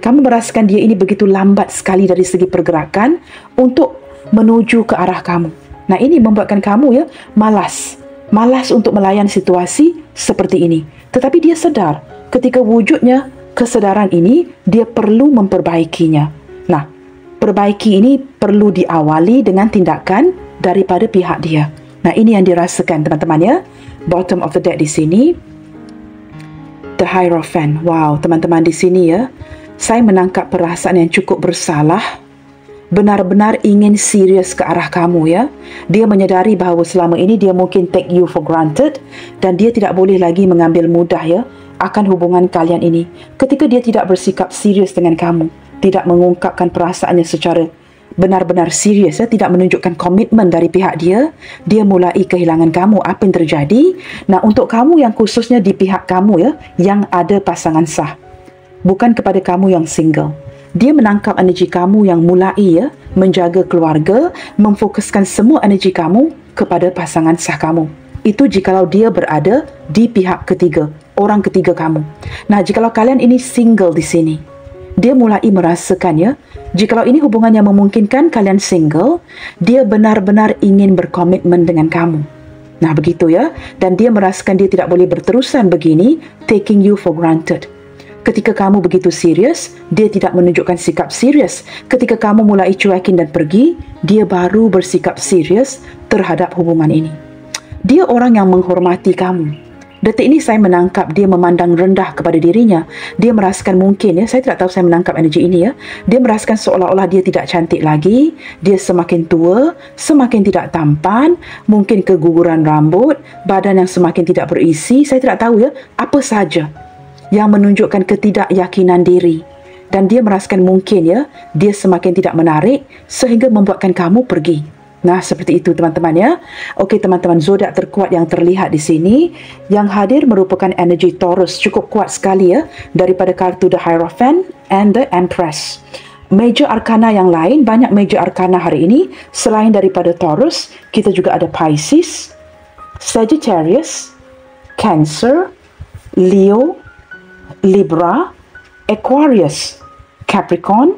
S1: Kamu merasakan dia ini begitu lambat sekali dari segi pergerakan untuk menuju ke arah kamu. Nah, ini membuatkan kamu ya malas untuk melayan situasi seperti ini. Tetapi dia sedar ketika wujudnya kesadaran ini, dia perlu memperbaikinya. Nah, perbaiki ini perlu diawali dengan tindakan daripada pihak dia. Nah, ini yang dirasakan, teman-teman ya. Bottom of the deck di sini, The Hierophant. Wow, teman-teman, di sini ya, saya menangkap perasaan yang cukup bersalah, benar-benar ingin serius ke arah kamu ya. Dia menyadari bahawa selama ini dia mungkin take you for granted dan dia tidak boleh lagi mengambil mudah ya akan hubungan kalian ini. Ketika dia tidak bersikap serius dengan kamu, tidak mengungkapkan perasaannya secara benar-benar serius ya, tidak menunjukkan komitmen dari pihak dia, dia mulai kehilangan kamu. Apa yang terjadi? Nah, untuk kamu yang khususnya di pihak kamu ya, yang ada pasangan sah, bukan kepada kamu yang single, dia menangkap energi kamu yang mulai ya, menjaga keluarga, memfokuskan semua energi kamu kepada pasangan sah kamu. Itu jikalau dia berada di pihak ketiga, orang ketiga kamu. Nah, jikalau kalian ini single di sini, dia mulai merasakan ya, jikalau ini hubungan yang memungkinkan kalian single, dia benar-benar ingin berkomitmen dengan kamu. Nah, begitu ya. Dan dia merasakan dia tidak boleh berterusan begini, taking you for granted. Ketika kamu begitu serius, dia tidak menunjukkan sikap serius. Ketika kamu mulai cuekin dan pergi, dia baru bersikap serius terhadap hubungan ini. Dia orang yang menghormati kamu. Detik ini saya menangkap dia memandang rendah kepada dirinya. Dia merasakan mungkin ya, saya tidak tahu saya menangkap energi ini ya. Dia merasakan seolah-olah dia tidak cantik lagi, dia semakin tua, semakin tidak tampan, mungkin keguguran rambut, badan yang semakin tidak berisi, saya tidak tahu ya, apa saja yang menunjukkan ketidakyakinan diri. Dan dia merasakan mungkin ya, dia semakin tidak menarik sehingga membuatkan kamu pergi. Nah, seperti itu teman-teman ya. Okey teman-teman, zodiak terkuat yang terlihat di sini yang hadir merupakan energi Taurus, cukup kuat sekali ya, daripada kartu The Hierophant and the Empress. Major Arcana yang lain, banyak Major Arcana hari ini selain daripada Taurus, kita juga ada Pisces, Sagittarius, Cancer, Leo, Libra, Aquarius, Capricorn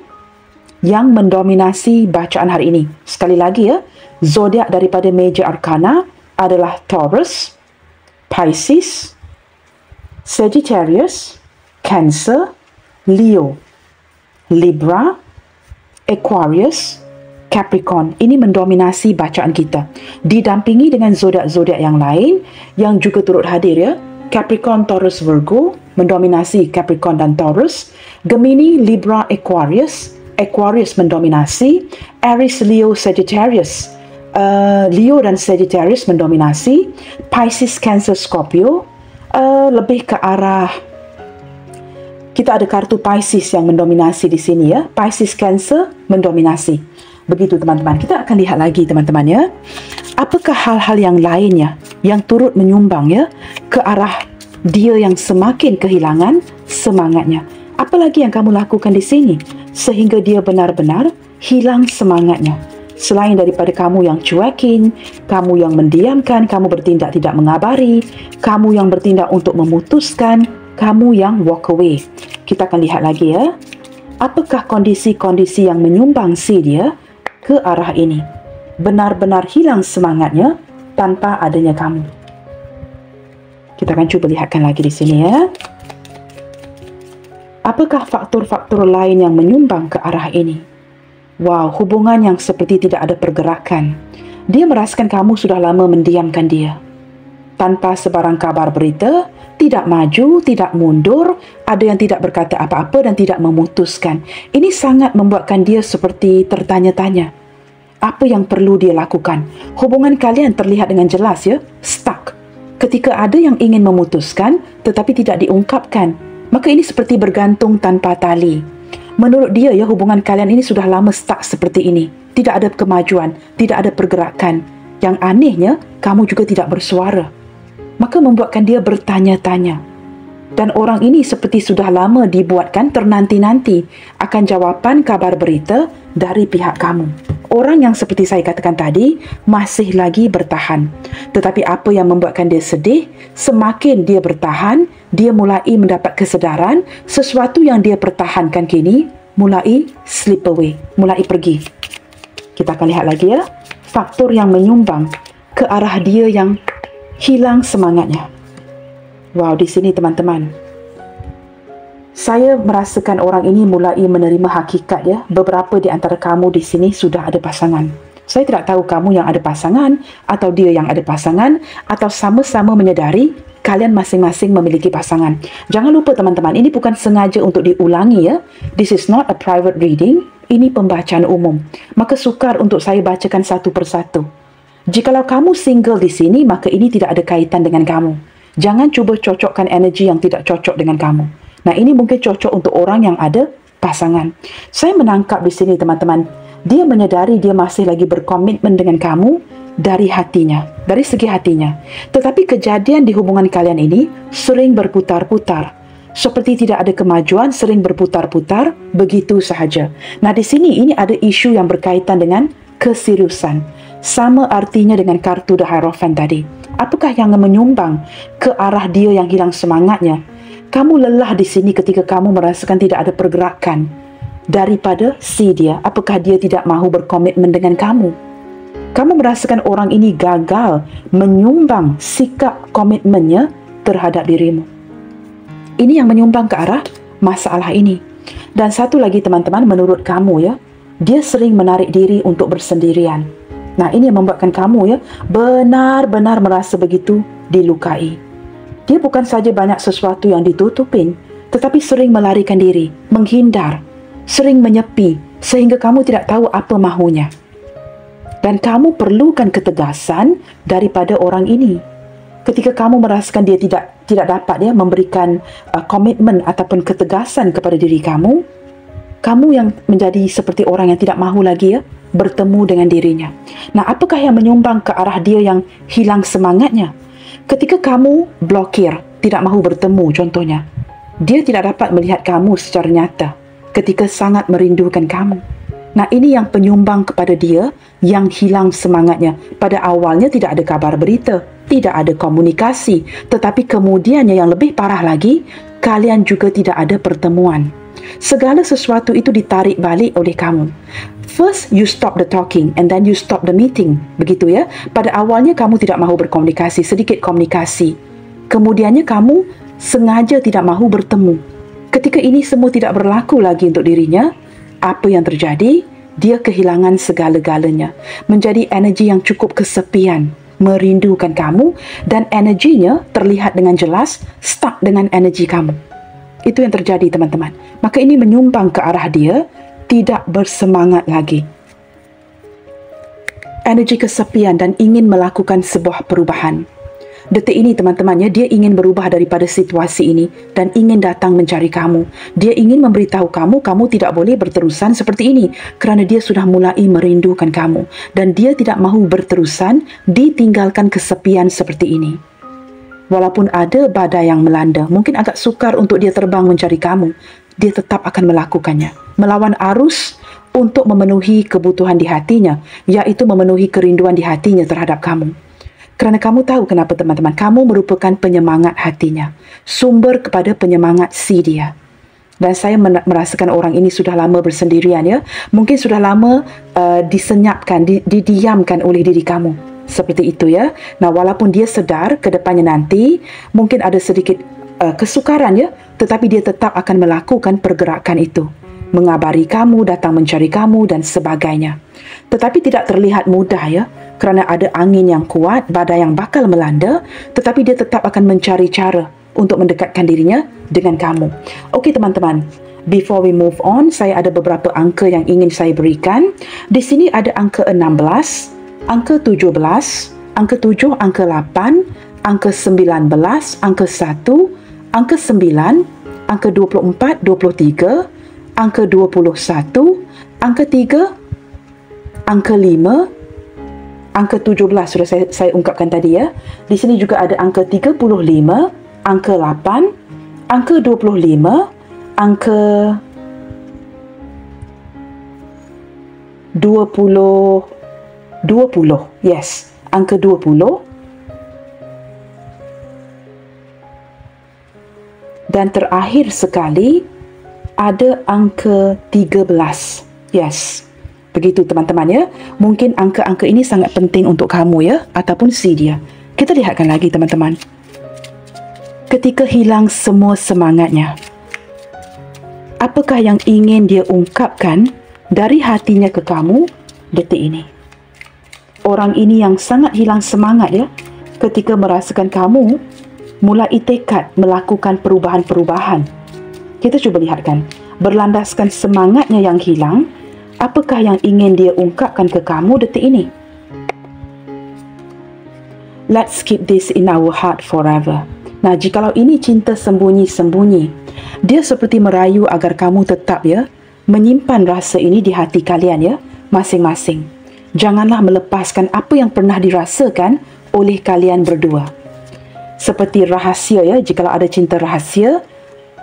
S1: yang mendominasi bacaan hari ini. Sekali lagi ya, zodiak daripada Major Arcana adalah Taurus, Pisces, Sagittarius, Cancer, Leo, Libra, Aquarius, Capricorn. Ini mendominasi bacaan kita. Didampingi dengan zodiak-zodiak yang lain yang juga turut hadir ya. Capricorn, Taurus, Virgo mendominasi Capricorn dan Taurus. Gemini, Libra, Aquarius. Aquarius mendominasi. Aries, Leo, Sagittarius. Leo dan Sagittarius mendominasi. Pisces, Cancer, Scorpio lebih ke arah, kita ada kartu Pisces yang mendominasi di sini ya. Pisces, Cancer mendominasi. Begitu teman-teman. Kita akan lihat lagi teman-teman ya. Apakah hal-hal yang lainnya yang turut menyumbang ya ke arah dia yang semakin kehilangan semangatnya. Apa lagi yang kamu lakukan di sini sehingga dia benar-benar hilang semangatnya? Selain daripada kamu yang cuekin, kamu yang mendiamkan, kamu bertindak tidak mengabari, kamu yang bertindak untuk memutuskan, kamu yang walk away. Kita akan lihat lagi ya. Apakah kondisi-kondisi yang menyumbangsi dia ke arah ini? Benar-benar hilang semangatnya tanpa adanya kamu. Kita akan cuba lihatkan lagi di sini ya. Apakah faktor-faktor lain yang menyumbang ke arah ini? Wow, hubungan yang seperti tidak ada pergerakan. Dia merasakan kamu sudah lama mendiamkan dia. Tanpa sebarang kabar berita, tidak maju, tidak mundur, ada yang tidak berkata apa-apa dan tidak memutuskan. Ini sangat membuatkan dia seperti tertanya-tanya. Apa yang perlu dia lakukan? Hubungan kalian terlihat dengan jelas ya, stuck. Ketika ada yang ingin memutuskan tetapi tidak diungkapkan, maka ini seperti bergantung tanpa tali. Menurut dia ya, hubungan kalian ini sudah lama stuck seperti ini. Tidak ada kemajuan, tidak ada pergerakan. Yang anehnya, kamu juga tidak bersuara. Maka membuatkan dia bertanya-tanya. Dan orang ini seperti sudah lama dibuatkan ternanti-nanti akan jawapan kabar berita dari pihak kamu. Orang yang seperti saya katakan tadi masih lagi bertahan. Tetapi apa yang membuatkan dia sedih, semakin dia bertahan, dia mulai mendapat kesedaran sesuatu yang dia pertahankan kini mulai slip away, mulai pergi. Kita akan lihat lagi ya, faktor yang menyumbang ke arah dia yang hilang semangatnya. Wow, di sini teman-teman, saya merasakan orang ini mulai menerima hakikat ya. Beberapa di antara kamu di sini sudah ada pasangan. Saya tidak tahu kamu yang ada pasangan atau dia yang ada pasangan atau sama-sama menyedari kalian masing-masing memiliki pasangan. Jangan lupa teman-teman, ini bukan sengaja untuk diulangi ya. This is not a private reading. Ini pembacaan umum. Maka sukar untuk saya bacakan satu persatu. Jikalau kamu single di sini, maka ini tidak ada kaitan dengan kamu. Jangan cuba cocokkan energi yang tidak cocok dengan kamu. Nah, ini mungkin cocok untuk orang yang ada pasangan. Saya menangkap di sini teman-teman, dia menyadari dia masih lagi berkomitmen dengan kamu dari hatinya, dari segi hatinya. Tetapi kejadian di hubungan kalian ini sering berputar-putar. Seperti tidak ada kemajuan, sering berputar-putar, begitu sahaja. Nah, di sini ini ada isu yang berkaitan dengan keseriusan. Sama artinya dengan kartu The Hierophant tadi. Apakah yang menyumbang ke arah dia yang hilang semangatnya? Kamu lelah di sini ketika kamu merasakan tidak ada pergerakan daripada si dia. Apakah dia tidak mahu berkomitmen dengan kamu? Kamu merasakan orang ini gagal menyumbang sikap komitmennya terhadap dirimu. Ini yang menyumbang ke arah masalah ini. Dan satu lagi teman-teman, menurut kamu ya, dia sering menarik diri untuk bersendirian. Nah, ini yang membuatkan kamu ya benar-benar merasa begitu dilukai. Dia bukan saja banyak sesuatu yang ditutupin, tetapi sering melarikan diri, menghindar, sering menyepi, sehingga kamu tidak tahu apa mahunya. Dan kamu perlukan ketegasan daripada orang ini. Ketika kamu merasakan dia tidak dapat ya memberikan komitmen ataupun ketegasan kepada diri kamu, kamu yang menjadi seperti orang yang tidak mahu lagi ya bertemu dengan dirinya. Nah, apakah yang menyumbang ke arah dia yang hilang semangatnya? Ketika kamu blokir, tidak mahu bertemu contohnya, dia tidak dapat melihat kamu secara nyata ketika sangat merindukan kamu. Nah, ini yang penyumbang kepada dia yang hilang semangatnya. Pada awalnya tidak ada kabar berita, tidak ada komunikasi, tetapi kemudiannya yang lebih parah lagi, kalian juga tidak ada pertemuan. Segala sesuatu itu ditarik balik oleh kamu. First, you stop the talking and then you stop the meeting. Begitu ya. Pada awalnya kamu tidak mahu berkomunikasi, sedikit komunikasi. Kemudiannya kamu sengaja tidak mahu bertemu. Ketika ini semua tidak berlaku lagi untuk dirinya, apa yang terjadi? Dia kehilangan segala-galanya. Menjadi energi yang cukup kesepian, merindukan kamu, dan energinya terlihat dengan jelas stuck dengan energi kamu. Itu yang terjadi teman-teman. Maka ini menyumbang ke arah dia tidak bersemangat lagi. Energi kesepian dan ingin melakukan sebuah perubahan. Detik ini teman-teman ya, dia ingin berubah daripada situasi ini dan ingin datang mencari kamu. Dia ingin memberitahu kamu tidak boleh berterusan seperti ini kerana dia sudah mulai merindukan kamu dan dia tidak mahu berterusan ditinggalkan kesepian seperti ini. Walaupun ada badai yang melanda, mungkin agak sukar untuk dia terbang mencari kamu, dia tetap akan melakukannya. Melawan arus untuk memenuhi kebutuhan di hatinya, iaitu memenuhi kerinduan di hatinya terhadap kamu. Kerana kamu tahu kenapa teman-teman, kamu merupakan penyemangat hatinya, sumber kepada penyemangat si dia. Dan saya merasakan orang ini sudah lama bersendirian, ya. Mungkin sudah lama disenyapkan, didiamkan oleh diri kamu. Seperti itu, ya. Nah, walaupun dia sedar ke depannya nanti mungkin ada sedikit kesukaran, ya, tetapi dia tetap akan melakukan pergerakan itu, mengabari kamu, datang mencari kamu dan sebagainya. Tetapi tidak terlihat mudah, ya, kerana ada angin yang kuat, badai yang bakal melanda, tetapi dia tetap akan mencari cara untuk mendekatkan dirinya dengan kamu. Okey teman-teman, before we move on, saya ada beberapa angka yang ingin saya berikan. Di sini ada angka 16, angka 17, angka 7, angka 8, angka 19, angka 1, angka 9, angka 24, 23, angka 21, angka 3, angka 5, angka 17 sudah saya ungkapkan tadi, ya. Di sini juga ada angka 35, angka 8, angka 25, angka 20, yes, angka 20, dan terakhir sekali ada angka 13, yes. Begitu teman-teman, ya. Mungkin angka-angka ini sangat penting untuk kamu, ya, ataupun si dia. Kita lihatkan lagi teman-teman. Ketika hilang semua semangatnya, apakah yang ingin dia ungkapkan dari hatinya ke kamu detik ini? Orang ini yang sangat hilang semangat, ya, ketika merasakan kamu mulai tekad melakukan perubahan-perubahan. Kita cuba lihatkan, berlandaskan semangatnya yang hilang, apakah yang ingin dia ungkapkan ke kamu detik ini? Let's keep this in our heart forever. Nah, jikalau ini cinta sembunyi-sembunyi, dia seperti merayu agar kamu tetap, ya, menyimpan rasa ini di hati kalian, ya, masing-masing. Janganlah melepaskan apa yang pernah dirasakan oleh kalian berdua. Seperti rahasia, ya, jikalau ada cinta rahasia,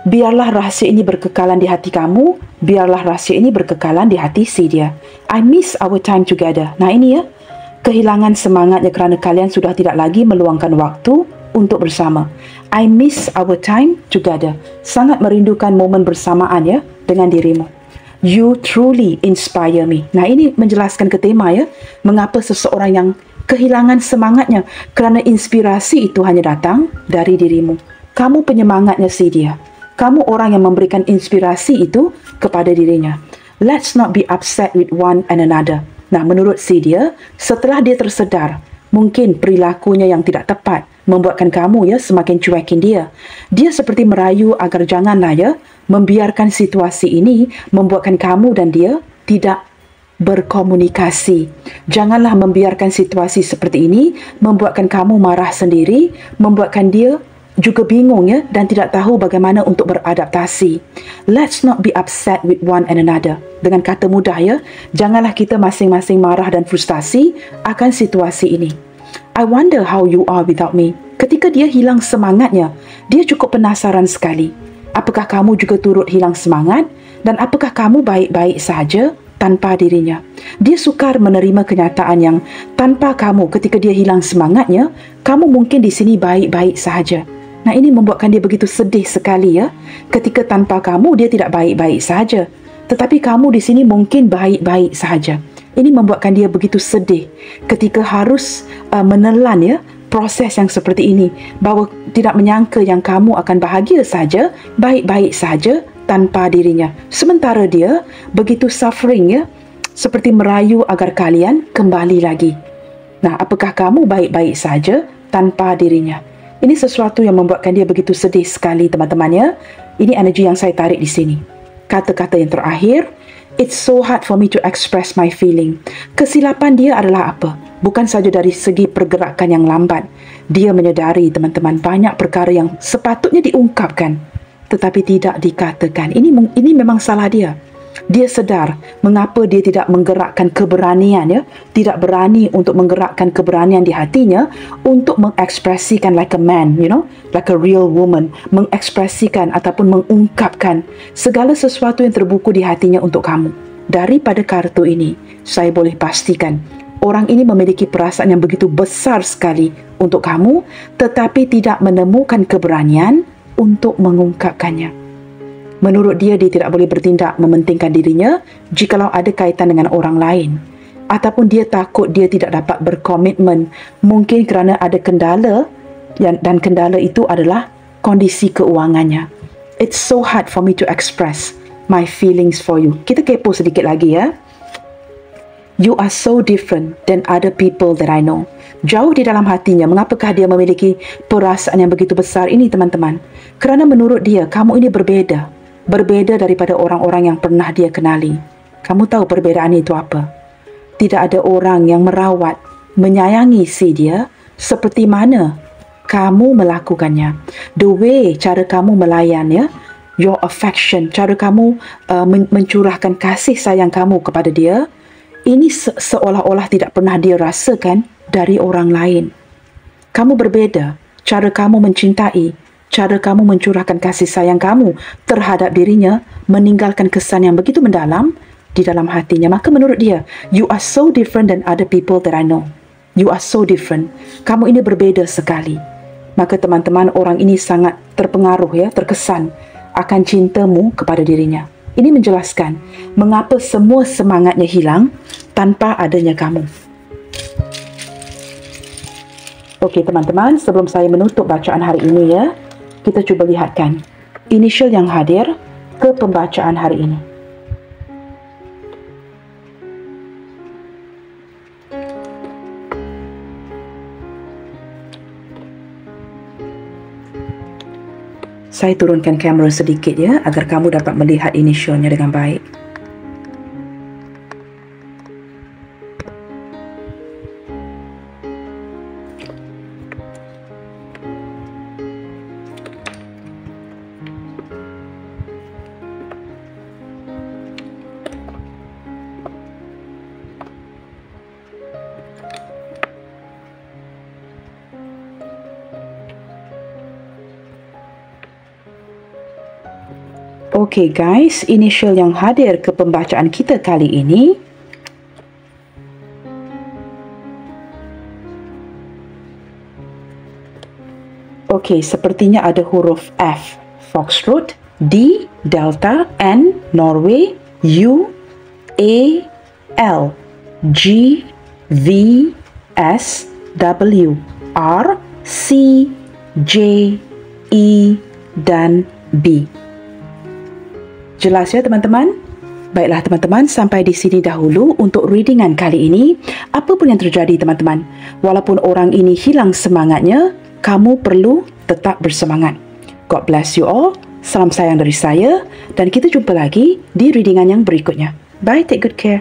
S1: biarlah rahsia ini berkekalan di hati kamu, biarlah rahsia ini berkekalan di hati si dia. I miss our time together. Nah, ini, ya, kehilangan semangatnya kerana kalian sudah tidak lagi meluangkan waktu untuk bersama. I miss our time together. Sangat merindukan momen bersamaan, ya, dengan dirimu. You truly inspire me. Nah, ini menjelaskan ke tema, ya, mengapa seseorang yang kehilangan semangatnya, kerana inspirasi itu hanya datang dari dirimu. Kamu penyemangatnya si dia. Kamu orang yang memberikan inspirasi itu kepada dirinya. Let's not be upset with one and another. Nah, menurut si dia, setelah dia tersedar, mungkin perilakunya yang tidak tepat membuatkan kamu, ya, semakin cuekin dia. Dia seperti merayu agar janganlah, ya, membiarkan situasi ini membuatkan kamu dan dia tidak berkomunikasi. Janganlah membiarkan situasi seperti ini membuatkan kamu marah sendiri, membuatkan dia juga bingung, ya, dan tidak tahu bagaimana untuk beradaptasi. Let's not be upset with one and another. Dengan kata mudah, ya, janganlah kita masing-masing marah dan frustasi akan situasi ini. I wonder how you are without me. Ketika dia hilang semangatnya, dia cukup penasaran sekali. Apakah kamu juga turut hilang semangat? Dan apakah kamu baik-baik saja tanpa dirinya? Dia sukar menerima kenyataan yang tanpa kamu, ketika dia hilang semangatnya, kamu mungkin di sini baik-baik sahaja. Nah, ini membuatkan dia begitu sedih sekali, ya. Ketika tanpa kamu, dia tidak baik-baik sahaja. Tetapi kamu di sini mungkin baik-baik sahaja. Ini membuatkan dia begitu sedih ketika harus menelan, ya, proses yang seperti ini, bahawa tidak menyangka yang kamu akan bahagia saja, baik-baik saja tanpa dirinya. Sementara dia begitu suffering, ya, seperti merayu agar kalian kembali lagi. Nah, apakah kamu baik-baik saja tanpa dirinya? Ini sesuatu yang membuatkan dia begitu sedih sekali, teman-teman, ya. Ini energi yang saya tarik di sini. Kata-kata yang terakhir, it's so hard for me to express my feeling. Kesilapan dia adalah apa? Bukan saja dari segi pergerakan yang lambat. Dia menyedari, teman-teman, banyak perkara yang sepatutnya diungkapkan tetapi tidak dikatakan. Ini memang salah dia. Dia sedar mengapa dia tidak menggerakkan keberanian, ya, tidak berani untuk menggerakkan keberanian di hatinya untuk mengekspresikan like a man, like a real woman, mengekspresikan ataupun mengungkapkan segala sesuatu yang terbuku di hatinya untuk kamu. Daripada kartu ini, saya boleh pastikan orang ini memiliki perasaan yang begitu besar sekali untuk kamu, tetapi tidak menemukan keberanian untuk mengungkapkannya. Menurut dia tidak boleh bertindak mementingkan dirinya jikalau ada kaitan dengan orang lain. Ataupun dia takut dia tidak dapat berkomitmen, mungkin kerana ada kendala, dan kendala itu adalah kondisi keuangannya. It's so hard for me to express my feelings for you. Kita kepo sedikit lagi, ya. You are so different than other people that I know. Jauh di dalam hatinya, mengapakah dia memiliki perasaan yang begitu besar ini, teman-teman? Kerana menurut dia, kamu ini berbeza. Berbeza daripada orang-orang yang pernah dia kenali. Kamu tahu perbezaan itu apa? Tidak ada orang yang merawat, menyayangi si dia seperti mana kamu melakukannya. The way cara kamu melayan, ya, your affection, cara kamu mencurahkan kasih sayang kamu kepada dia, ini seolah-olah tidak pernah dia rasakan dari orang lain. Kamu berbeza, cara kamu mencintai, cara kamu mencurahkan kasih sayang kamu terhadap dirinya meninggalkan kesan yang begitu mendalam di dalam hatinya. Maka menurut dia, you are so different than other people that I know. You are so different. Kamu ini berbeza sekali. Maka teman-teman, orang ini sangat terpengaruh, ya, terkesan akan cintamu kepada dirinya. Ini menjelaskan mengapa semua semangatnya hilang tanpa adanya kamu. Okey teman-teman, sebelum saya menutup bacaan hari ini, ya, kita cuba lihatkan inisial yang hadir ke pembacaan hari ini. Saya turunkan kamera sedikit, ya, agar kamu dapat melihat inisialnya dengan baik. Okey guys, inisial yang hadir ke pembacaan kita kali ini sepertinya ada huruf F, Foxtrot, D, Delta, N, Norway, U, A, L, G, V, S, W, R, C, J, E, dan B. Jelas, ya teman-teman? Baiklah teman-teman, sampai di sini dahulu untuk readingan kali ini. Apa pun yang terjadi teman-teman, walaupun orang ini hilang semangatnya, kamu perlu tetap bersemangat. God bless you all. Salam sayang dari saya, dan kita jumpa lagi di readingan yang berikutnya. Bye, take good care.